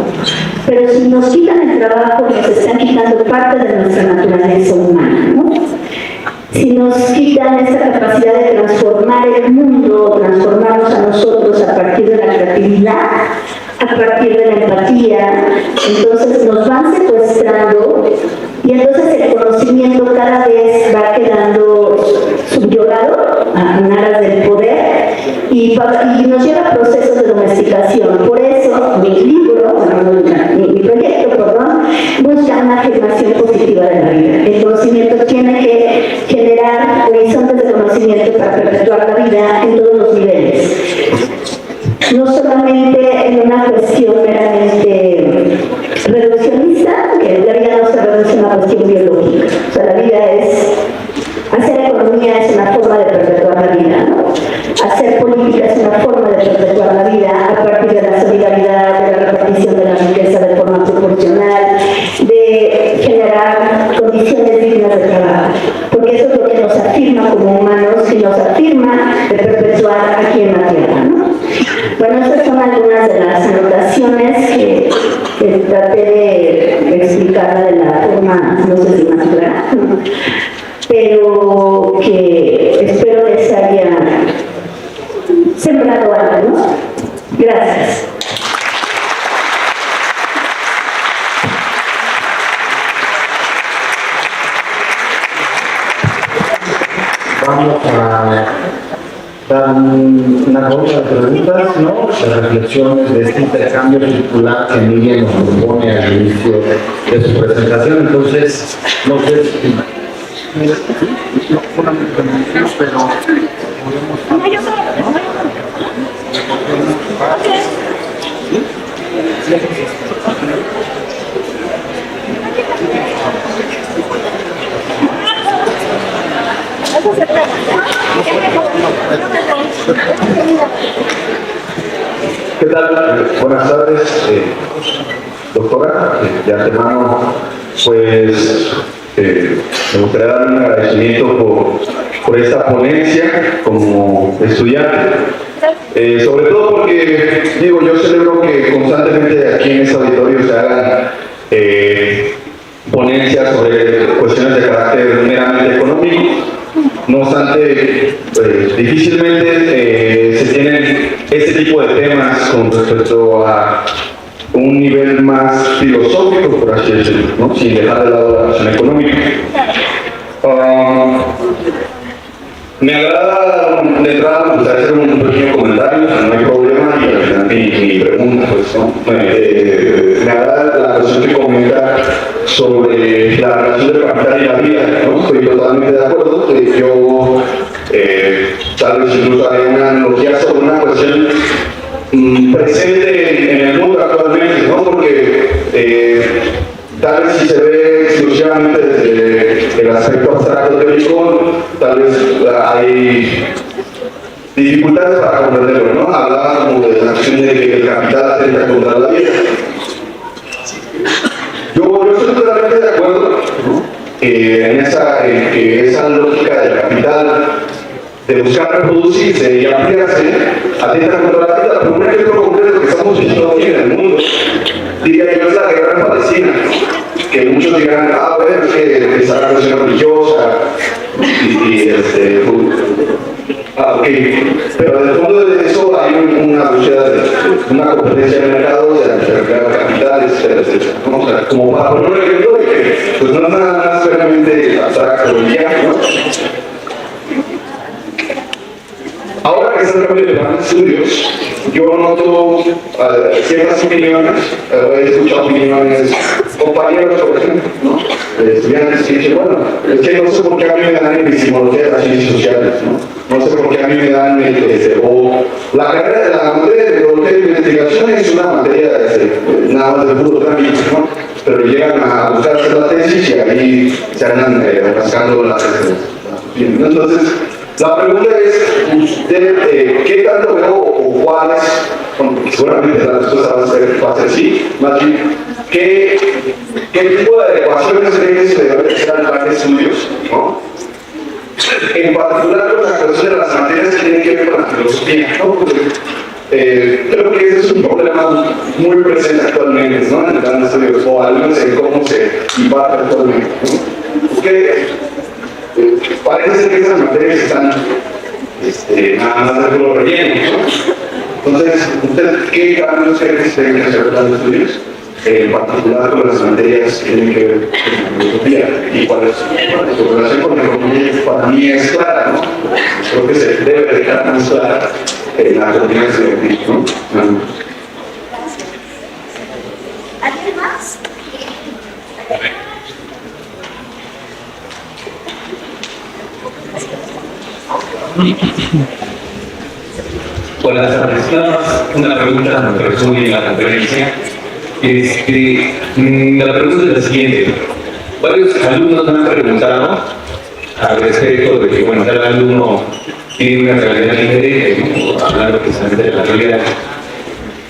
Pero si nos quitan el trabajo, nos están quitando parte de nuestra naturaleza humana, ¿no? Si nos quitan esa capacidad de transformar el mundo, transformarnos a nosotros a partir de la creatividad, a partir de la empatía, entonces nos van secuestrando y entonces el conocimiento cada vez va quedando subyugado en aras del poder y nos lleva a procesos de domesticación. Por eso mi libro, mi proyecto, busca una afirmación positiva de la vida. El conocimiento tiene que generar horizontes de conocimiento para perpetuar la vida en todos los niveles. No solamente en una cuestión meramente reduccionista, que la vida no se reduce a una cuestión biológica. O sea, la vida hacer economía es una forma de perpetuar la vida, ¿no? Hacer política es una forma de perpetuar la vida a partir de la solidaridad, de la repartición de la riqueza de forma proporcional, de generar condiciones dignas de trabajo. Porque eso es lo que nos afirma como humanos y nos afirma de perpetuar aquí en la Tierra, ¿no? Bueno, estas son algunas de las anotaciones que traté de explicar forma, no sé si más clara, pero que espero les haya sembrado algo, ¿no? Gracias. Vamos a dar una ronda de preguntas, ¿no? De reflexiones de este intercambio circular que Miguel nos propone al inicio de su presentación. Entonces, no sé si... No solamente minutos, pero podemos... ¿Qué tal? Buenas tardes, doctora. De antemano, pues me gustaría dar un agradecimiento por esta ponencia como estudiante. Sobre todo porque, digo, yo celebro que constantemente aquí en este auditorio se hagan ponencias sobre cuestiones de carácter meramente económico. No obstante, difícilmente se tienen este tipo de temas con respecto a un nivel más filosófico, por así decirlo, ¿no? Sin dejar de lado la cuestión económica. Me agrada de entrada, me gustaría hacer un pequeño comentario, no hay problema, y al final mi pregunta, pues, ¿no? Me agrada la cuestión que comenta sobre la relación del capital y la vida, ¿no? Estoy totalmente de acuerdo. Yo tal vez incluso haría una analogía sobre una cuestión presente en el mundo actualmente, ¿no? Porque tal vez si se ve exclusivamente desde el aspecto abstracto teórico, tal vez hay dificultades para comprenderlo, ¿no? Hablaba como de la acción de que el capital atenta contra la vida. Yo estoy totalmente de acuerdo, ¿no? En esa lógica del capital de buscar reproducirse y ampliarse atenta contra la vida. Pero un ejemplo concreto que estamos viendo aquí en el mundo, diría yo, es la guerra en Palestina, que muchos dirán, bueno, es que es la cuestión religiosa ok, pero en el fondo de eso hay una búsqueda de una competencia de mercado, de crear capitales, etcétera, ¿no? O sea, como para poner un ejemplo de que pues no es nada más realmente abstracto y ya, ¿no? Ahora que están realizando estudios, yo noto ciertas opiniones, he escuchado opiniones, compañeros, por ejemplo, ¿no? Estudiantes que dicen, bueno, es que no sé por qué a mí me dan epistemología de las ciencias sociales, ¿no? No sé por qué a mí me dan, o la carrera de la materia de metodología de investigación es una materia nada más de puro trámite, ¿no? Pero llegan a buscar hacer la tesis y ahí se andan rascando la tesis. Entonces, la pregunta es, ¿usted qué tanto veo o cuáles, bueno, seguramente la respuesta va a ser sí, más bien, ¿qué tipo de adecuaciones creen que se debe hacer al plan de estudios, ¿no? En particular con la cuestión de las materias que tienen que ver con la filosofía, ¿no? Porque, creo que ese es un problema muy presente actualmente, ¿no? En el plan de estudios, o al menos en cómo se imparte actualmente, ¿no? Porque parece ser que esas materias están nada más de puro relleno, ¿no? Entonces, ¿usted qué cambios cree que se tienen que hacer en el plan de estudios? En particular con las materias que tienen que ver con la filosofía y cuál es su relación con la economía, para mí es clara, ¿no? Creo que se debe dejar más clara en la coordinación de ¿no? ¿Alguien más? Buenas tardes. Nada más una pregunta que resume la conferencia. La pregunta es la siguiente. Varios alumnos me han preguntado al respecto de que, bueno, cada alumno tiene una realidad diferente, ¿no? Hablando precisamente de la realidad.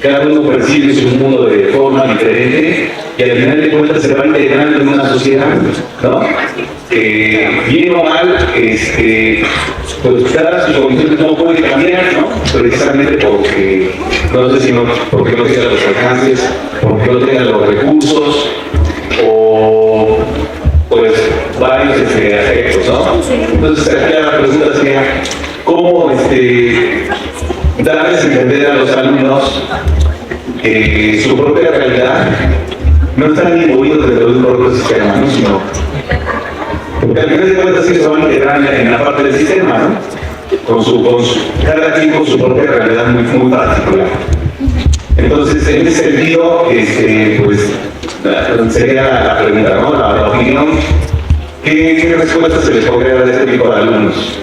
Cada uno percibe su mundo de forma diferente y al final de cuentas se va integrando en una sociedad, ¿no? Bien o mal, pues cada situación no puede cambiar, ¿no? Precisamente porque, no sé si no, porque no tengan los alcances, porque no tengan los recursos, o aspectos, ¿no? Entonces, aquí la pregunta sería, ¿cómo darles a entender a los alumnos que su propia realidad no están imbuidos dentro de un propio sistema, ¿no? Sino, porque al final de cuentas sí se van a integrar en la parte del sistema, ¿no? Cada quien con su propia realidad muy particular. Entonces, en ese sentido, pues, sería la pregunta, ¿no? La opinión. ¿Qué respuestas se les podría dar a este tipo de alumnos?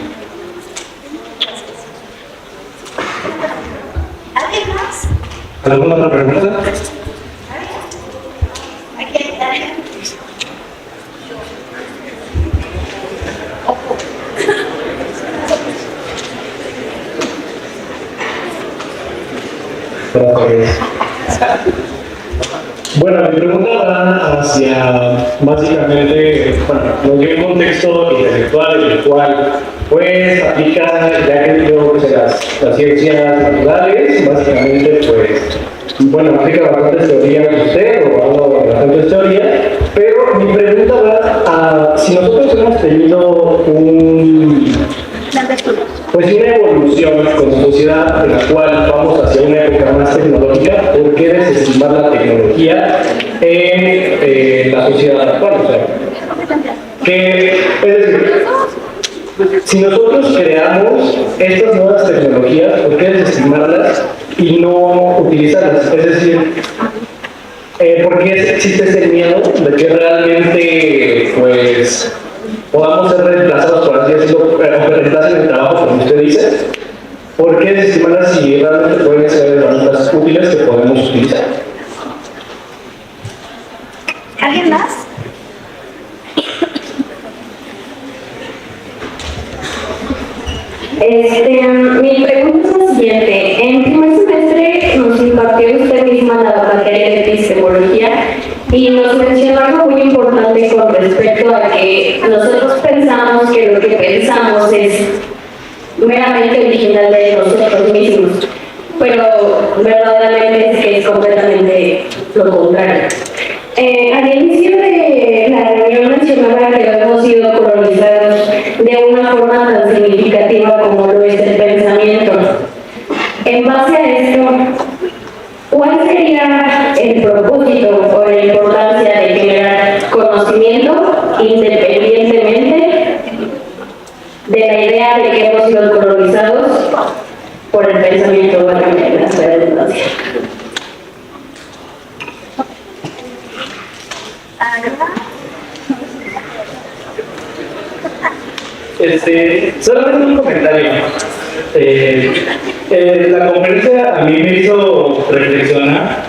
¿Alguna otra pregunta? Bueno, mi pregunta va hacia, básicamente, bueno, nos dio un contexto intelectual en el cual, pues, aplica, ya que yo, pues, las ciencias naturales, básicamente, pues, bueno, aplica bastantes teorías de usted, o hablo de bastantes teorías, pero mi pregunta va a, si nosotros hemos tenido pues una evolución como sociedad en la cual vamos hacia una época más tecnológica, ¿por qué desestimar la tecnología en la sociedad actual? O sea, que, es decir, si nosotros creamos estas nuevas tecnologías, ¿por qué desestimarlas y no utilizarlas? Es decir, ¿por qué existe ese miedo de que realmente, pues, podamos ser reemplazados, por así decirlo, o que reemplacen el trabajo, como usted dice? ¿Por qué desestimarlas si realmente pueden ser herramientas útiles que podemos utilizar? ¿Alguien más? Mi pregunta es la siguiente. En primer semestre nos impartió usted misma la materia de epistemología y nos mencionó algo muy importante con respecto a que nosotros pensamos que lo que pensamos es meramente original de nosotros mismos, pero verdaderamente es que es completamente lo contrario. Al inicio de la reunión mencionaba que hemos sido colonizados de una forma tan significativa como lo es el pensamiento. En base a esto, ¿cuál sería el propósito o la importancia de generar conocimiento independientemente de la idea de que hemos sido colonizados por el pensamiento o la redundancia? Solamente un comentario. La conferencia a mí me hizo reflexionar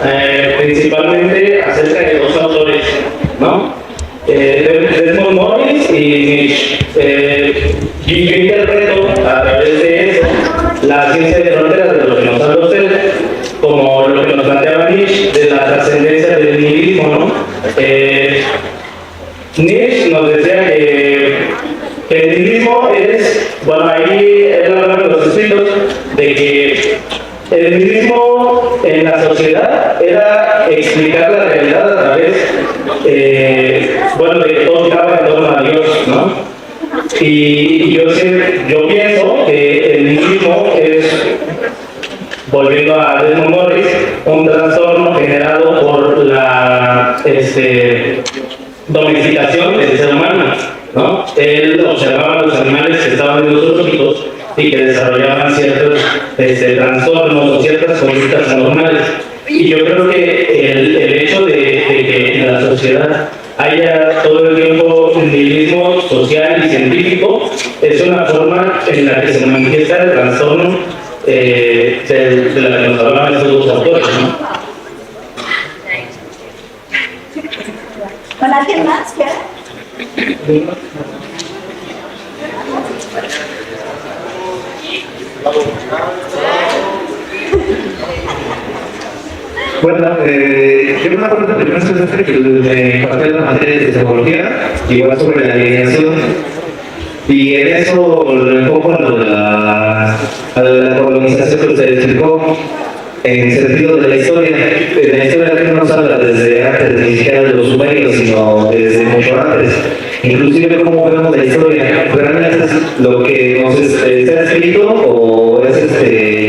principalmente acerca de dos autores, ¿no? Desmond Morris y Nietzsche. Yo interpreto a través de eso la ciencia de fronteras de lo que nos habla usted, como lo que nos planteaba Nietzsche de la trascendencia del nihilismo, ¿no? Nietzsche nos decía que el nihilismo es, bueno, ahí él habla de los escritos, de que el nihilismo en la sociedad era explicar la realidad a través, bueno, de que todo estaba en torno a Dios, ¿no? Y yo pienso que el nihilismo es, volviendo a Desmond Morris, un trastorno generado por la domesticación del ser humano, ¿no? Él observaba los animales que estaban en los zoológicos y que desarrollaban ciertos trastornos o ciertas conductas anormales. Y yo creo que el hecho de que en la sociedad haya todo el tiempo un nihilismo social y científico es una forma en la que se manifiesta el trastorno de la que nos hablaban estos dos autores, ¿no? ¿Con alguien más? ¿Qué? Bueno, yo me acuerdo del primer semestre que me impartí la materia de epistemología, igual sobre la alineación, y en eso lo enfoco a la colonización que usted explicó. en sentido de la historia. En la historia que nos habla desde antes, ni siquiera de los sumerios, sino desde mucho antes. Inclusive cómo vemos la historia, realmente es lo que nos está escrito o es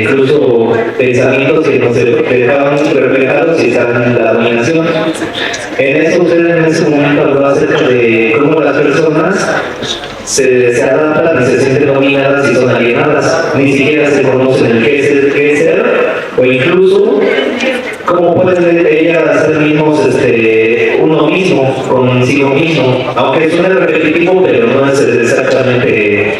incluso pensamientos que nos dejaban reflejados y están en la dominación. En eso usted en ese momento habló acerca de cómo las personas se adaptan y se sienten dominadas y son alienadas, ni siquiera se conocen el qué es ser, o incluso cómo pueden ellas ser mismos uno mismo, consigo mismo, aunque suene repetitivo, pero no es exactamente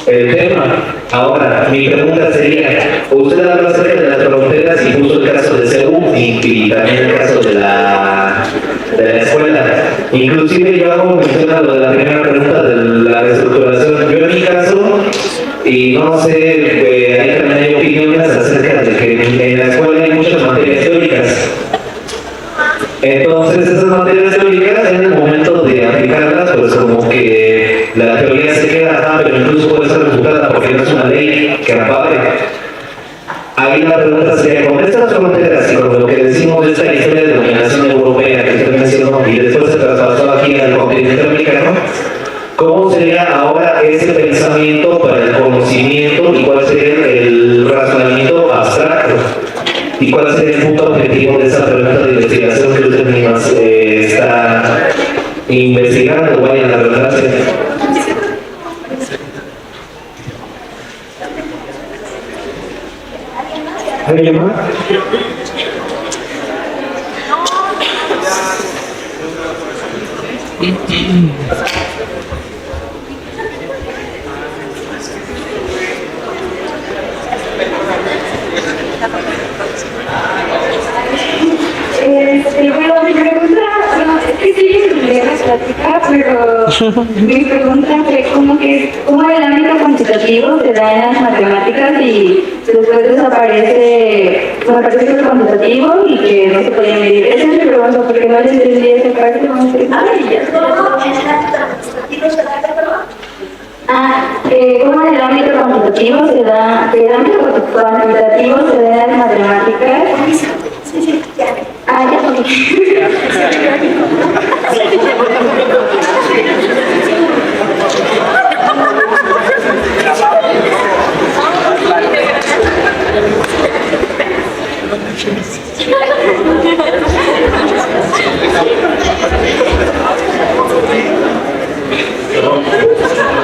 el tema. Ahora, mi pregunta sería, usted habla acerca de las fronteras y puso el caso de Seúl y también el caso de la escuela. Inclusive yo hago mención a lo de la primera pregunta de la reestructuración. Yo en mi caso, y no sé, ahí también hay opiniones acerca de que en la escuela hay muchas materias teóricas. Entonces esas materias teóricas en el momento de aplicarlas, pues como que la teoría se queda, pero incluso puede ser refutada porque no es una ley que ampare. Ahí la pregunta sería, con estas fronteras y con lo que decimos de esta historia de dominación europea que usted mencionó y después se traspasó aquí al continente americano, ¿cómo sería ahora ese pensamiento para el conocimiento y cuál sería el razonamiento abstracto? ¿Y cuál sería el punto objetivo de esa pregunta de investigación que usted misma está investigando? Vaya la redundancia. ¿Alguien más? Bueno, mi pregunta, bueno, es que sí, me la plática, pero mi pregunta fue cómo el ámbito cuantitativo se da en las matemáticas y después desaparece, me parece que es cuantitativo y que no se puede medir. Esa es mi pregunta, porque no le entendí esa parte, no sé. ¿Cómo en el ámbito cuantitativo se da, el ámbito cuantitativo se da en las matemáticas? Ya.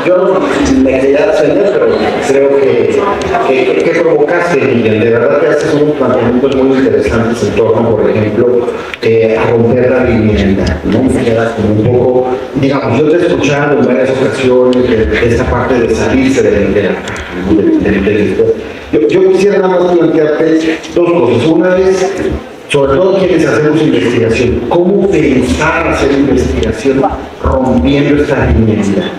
Yo me quería defender, pero creo que provocaste, Miguel. De verdad que haces unos planteamientos muy interesantes en torno, por ejemplo, a romper la linealidad, ¿no? Me quedas como un poco, digamos, yo te he escuchado en varias ocasiones de esta parte de salirse de la caja, ¿no? Yo quisiera nada más plantearte dos cosas. Una es, sobre todo quienes hacemos investigación, cómo pensar hacer investigación rompiendo esta linealidad,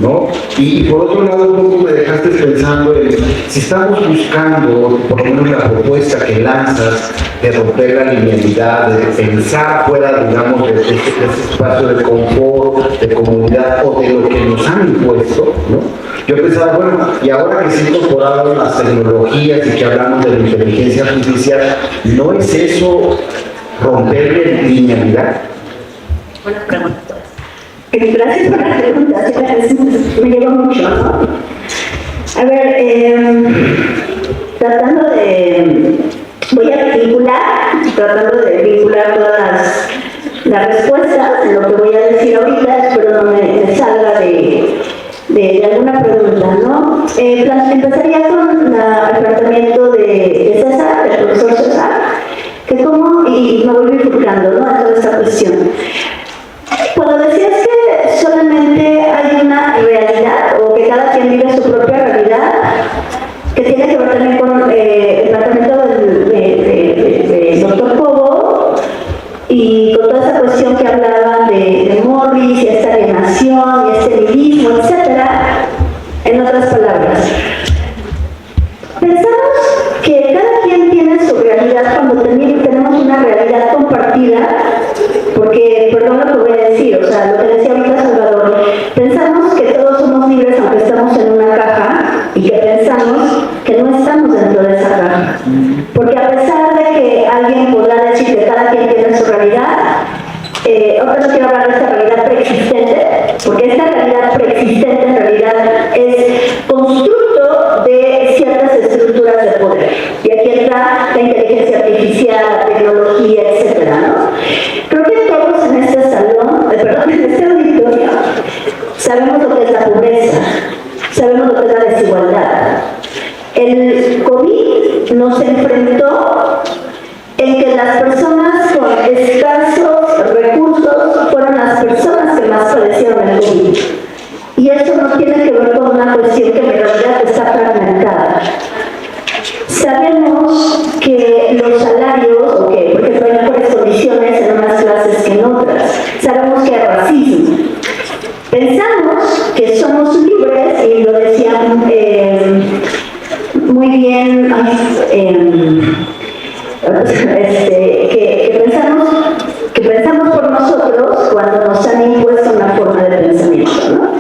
¿no? Y por otro lado, un poco me dejaste pensando en si estamos buscando, por lo menos la propuesta que lanzas de romper la linealidad, de pensar fuera, digamos, de este espacio de confort, de comunidad o de lo que nos han impuesto, ¿no? Yo pensaba, bueno, y ahora que se han incorporado las tecnologías y que hablamos de la inteligencia artificial, ¿no es eso romper la linealidad? Buena pregunta. Gracias por las preguntas, me lleva mucho, ¿no? A ver, voy a tratando de vincular todas las respuestas en lo que voy a decir ahorita, espero no me salga de alguna pregunta, ¿no? Empezaría con el planteamiento de César, del profesor César, que y me voy bifurcando, ¿no?, a toda esta cuestión. Cuando decías que solamente hay una realidad, o que cada quien vive su propia realidad, que tiene que ver también con el planteamiento del doctor Cobo, y con toda esa cuestión que hablaban de Morris, y esta alienación, y este nihilismo, etc. En otras palabras, la pobreza, sabemos lo que es la desigualdad. El COVID nos enfrentó en que las personas con escasos recursos fueron las personas que más padecieron el COVID. Y eso no tiene que ver con una cuestión que en realidad está fragmentada. Sabemos que los salarios, o que por ejemplo hay mejores condiciones en unas clases que en otras. Sabemos que hay racismo. Pensamos que somos libres, y lo decían muy bien, que pensamos por nosotros cuando nos han impuesto una forma de pensamiento, ¿no?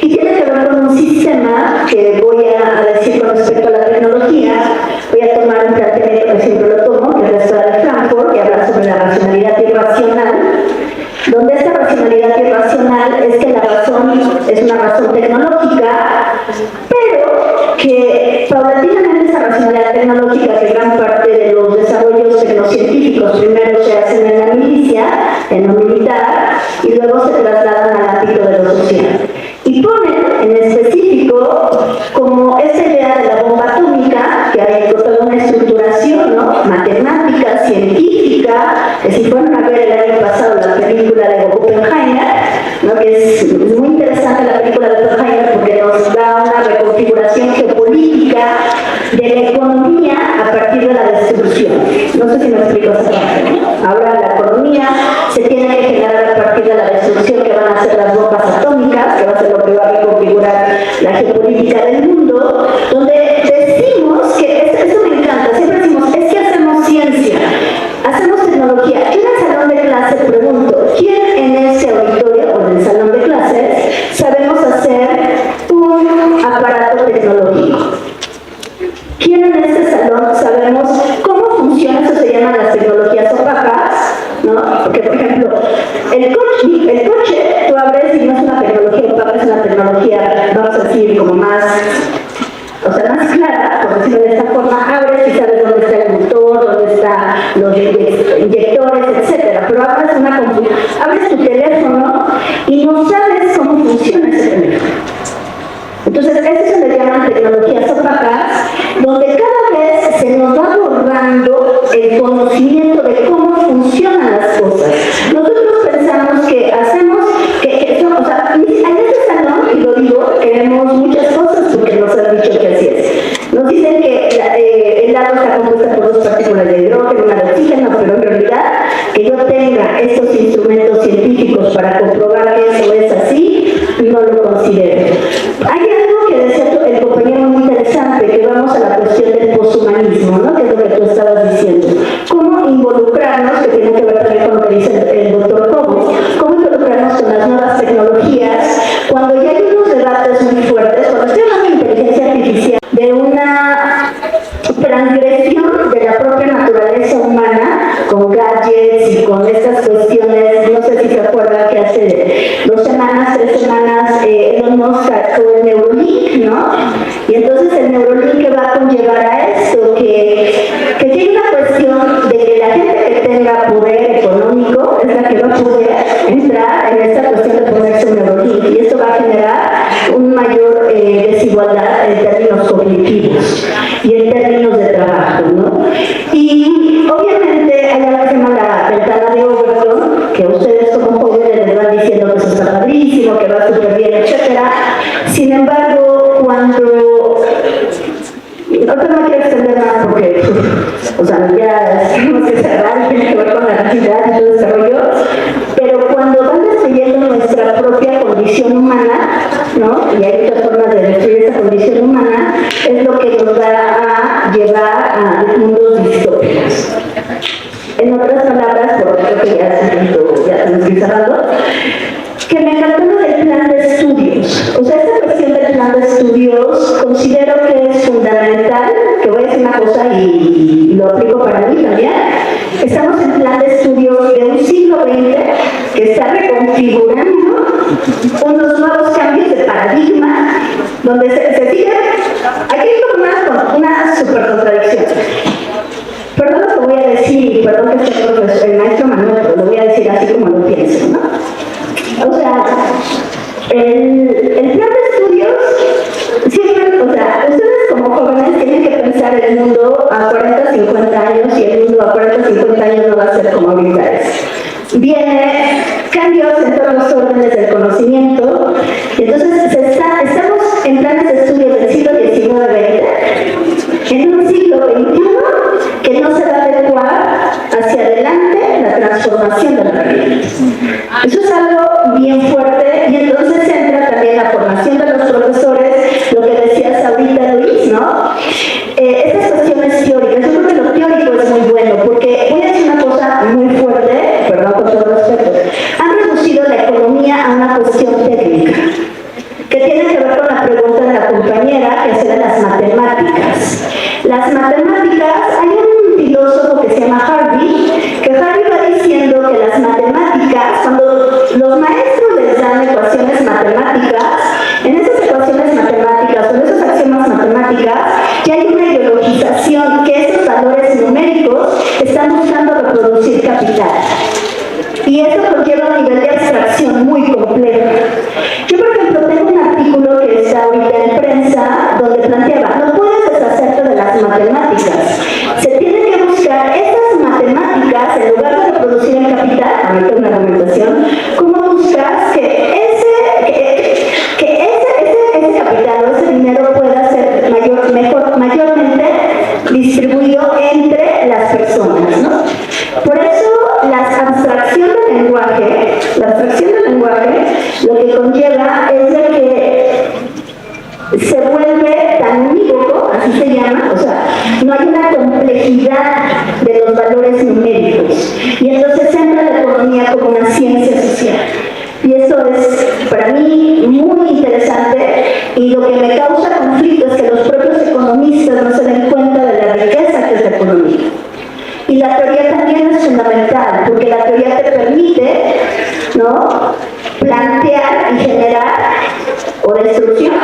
Y tiene que ver con un sistema que voy a decir con respecto a la tecnología. Voy a tomar un planteamiento que siempre lo tomo, que es la escuela de Frankfurt, que habla sobre la racionalidad irracional, donde esta racionalidad irracional es que la razón es una razón tecnológica, pero que paulatinamente esa racionalidad tecnológica, que gran parte de los desarrollos tecnocientíficos primero se hacen en la milicia, en lo militar, y luego se trasladan al ámbito de lo social. Y ponen en específico como esa idea de la bomba atómica, que hay toda una estructuración, ¿no?, matemática, científica, que si fueron a ver el año pasado la película de Oppenheimer, ¿no?, que es muy interesante la película de Oppenheimer porque nos da una reconfiguración geopolítica de la economía a partir de la destrucción. No sé si me explico esa parte, ¿no? Ahora la economía se tiene que generar a partir de la destrucción que van a hacer las bombas atómicas, que va a ser lo que va a reconfigurar la geopolítica del mundo, donde decimos que, eso me encanta, siempre decimos, es que hacemos ciencia, hacemos tecnología. Yo en el salón de clase pregunto, ¿quién en ese auditorio o en el salón de clases sabemos hacer un aparato tecnológico? ¿Quién en este salón sabemos cómo funciona? Eso se llama las tecnologías opacas, ¿no? Porque, por ejemplo, el coche, tú abres y no es una tecnología opaca, es una tecnología, vamos a decir, como más, o sea, más clara, por decirlo de esta forma. Abres y sabes dónde está el motor, dónde están los inyectores, etcétera. Pero abres tu teléfono y no sabes cómo funciona ese teléfono. Entonces, eso se le llaman tecnologías opacas, donde cada vez se nos va borrando el conocimiento de cómo funcionan las cosas. Nosotros pensamos que hacemos, o sea, en este salón, y lo digo, queremos muchas cosas porque nos han dicho que así es. Nos dicen que el agua está compuesta por dos partículas de hidrógeno, una de oxígeno, pero en realidad que yo tenga estos instrumentos científicos para comprobar que eso es así, no lo considero. Hay algo que decía el compañero muy interesante, que vamos a la cuestión del poshumanismo, ¿no?, que es lo que tú estabas diciendo. Cómo involucrarnos, que tiene que ver también con lo que dice el doctor Cobo, cómo involucrarnos con las nuevas tecnologías, cuando ya hay unos debates muy fuertes, cuando estoy hablando de inteligencia artificial, de una transgresión de la propia naturaleza humana, con gadgets y con estas cuestiones. No sé si se acuerdan que hace 3 semanas, Elon Musk sacó el Neuralink, ¿no? Y entonces el Neuralink, que va a conllevar a esto, que tiene una cuestión de que la gente que tenga poder económico es la que va a poder entrar en esta cuestión de ponerse un Neuralink, y esto va a generar una mayor desigualdad en términos cognitivos y en términos de trabajo, ¿no? Y obviamente hay algo que se llama la ventana de Overton, que ustedes como jóvenes les van diciendo que eso está padrísimo, que va súper bien, etcétera. Sin embargo, cuando... Ahorita no quiero extender más porque, o sea, ya tenemos que cerrar, tiene que ver con la actividad y todo ese rollo, pero cuando van destruyendo nuestra propia condición humana, ¿no?, y hay muchas formas de destruir esa condición humana, es lo que nos va a llevar a mundos distópicos. En otras palabras, porque creo que ya estamos cerrando, que me encantó lo del plan de estudios. O sea, esta cuestión del plan de estudios considero que es fundamental, que voy a decir una cosa y lo aplico para mí también. Estamos en plan de estudios de un siglo XX que está reconfigurando unos nuevos cambios de paradigma, donde se sigue, aquí hay una super contradicción. Perdón lo que voy a decir, perdón que esté el maestro Manuel, pero lo voy a decir así como lo pienso, ¿no? O sea, el plan de como ahorita es. Viene cambios en todos los órdenes del conocimiento, y entonces estamos en planes de estudio del siglo XIX-XX, en un siglo XXI que no se va a adecuar hacia adelante la transformación de la vida. Eso es algo bien fuerte, y entonces entra también la formación de los profesores, lo que decías ahorita, Luis, ¿no? Estas cuestiones teóricas, yo creo que lo teórico es muy bueno, porque voy a decir una cosa muy fuerte, perdón con todo respeto, han reducido la economía a una cuestión técnica, que tiene que ver con la pregunta de la compañera, que es de las matemáticas. Las matemáticas, hay un filósofo que se llama Harvey, que Harvey va diciendo que las matemáticas, cuando los maestros les dan ecuaciones matemáticas, en esas ecuaciones matemáticas o en esos axiomas matemáticas, ya hay una ideologización que esos valores numéricos están buscando reproducir capital. Y eso conlleva un nivel de abstracción muy complejo. Yo, por ejemplo, tengo un artículo que está ahorita en prensa donde planteaba, no puedes deshacerte de las matemáticas. Se tiene que buscar estas matemáticas, en lugar de reproducir el capital, ahorita una argumentación, ¿cómo buscas que ese capital o ese dinero pueda ser mayormente distribuido entre las personas, ¿no? Por eso la abstracción del lenguaje, lo que conlleva es de que se vuelve tan unívoco, así se llama, o sea, no hay una complejidad de los valores numéricos, y entonces entra la economía como una ciencia social. Y eso es para mí muy interesante, y lo que me causa conflicto es que los propios economistas no se den cuenta de la riqueza que es la economía. Y la teoría también es fundamental, porque la teoría te permite, ¿no?, plantear y generar o destrucción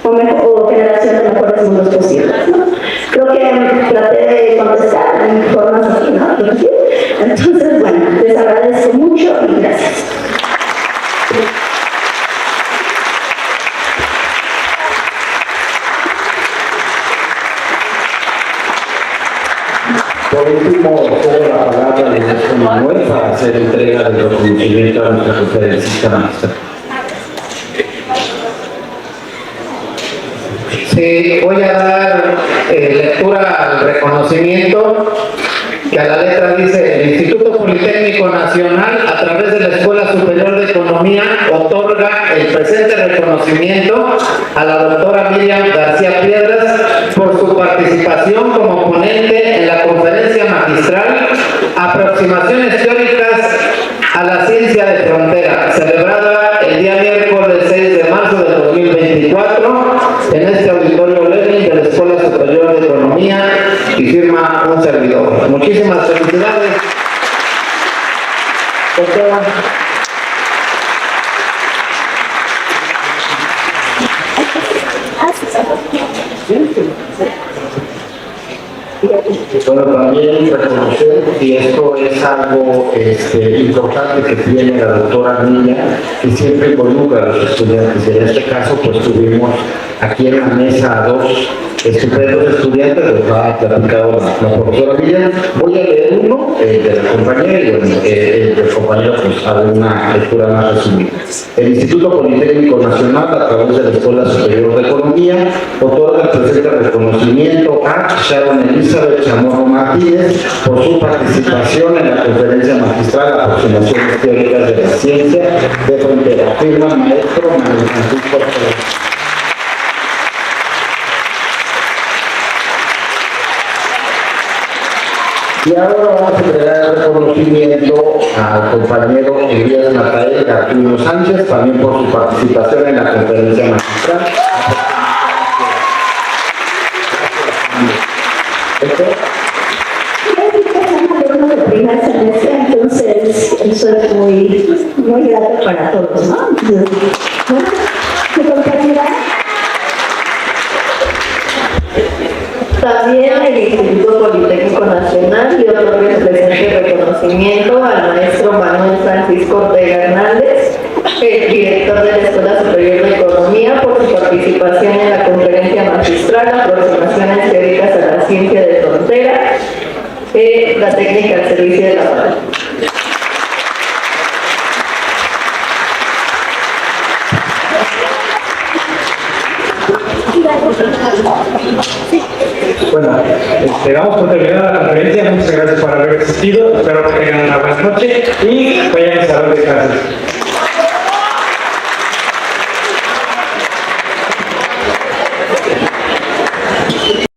o generación de mejores mundos posibles, ¿no? Creo que traté de contestar en formas así, ¿no? Entonces, bueno, les agradezco mucho y gracias. Por último, tomo la palabra de nuestro Manuel para hacer entrega del reconocimiento a nuestra conferencista maestra. Sí, voy a dar lectura al reconocimiento, que a la letra dice: el Instituto Politécnico Nacional, a través de la Escuela Superior de Economía, otorga el presente reconocimiento a la doctora Miriam García Piedras por su participación como ponente en la conferencia magistral Aproximaciones teóricas a la ciencia de frontera, celebrada el día miércoles 6 de marzo de 2024 en este auditorio Lenin de la Escuela Superior de Economía, y firma un servidor. Muchísimas felicidades, doctora. Bueno, también reconocer, y esto es algo importante que tiene la doctora Niña, que siempre involucra a los estudiantes. En este caso, pues tuvimos aquí en la mesa a dos estupendos estudiantes, los ha platicado la profesora Niña. Voy a leer uno de la compañera, y bueno, el compañero pues hará una lectura más resumida. El Instituto Politécnico Nacional, a través de la Escuela Superior de Economía, otorga el presente reconocimiento a Sharon Elizabeth Chamorro Martínez por su participación en la conferencia magistral Aproximaciones teóricas de la ciencia de frontera. Firma maestro Manuel Francisco Pérez. Y ahora vamos a entregar el reconocimiento al compañero Elías Natael Garduño Sánchez, también por su participación en la conferencia magistral. De primer semestre, entonces eso es muy grato para todos, ¿no? Bueno, ¿qué compañera? También el Instituto Politécnico Nacional dio el presente reconocimiento al maestro Manuel Francisco Ortega Hernández, el director de la Escuela Superior de Economía, por su participación en la conferencia magistral Aproximaciones teóricas a la ciencia de frontera, de la técnica al servicio de la paz. Bueno, damos por terminada la conferencia. Muchas gracias por haber asistido. Espero que tengan una buena noche y vayan a salón de clases.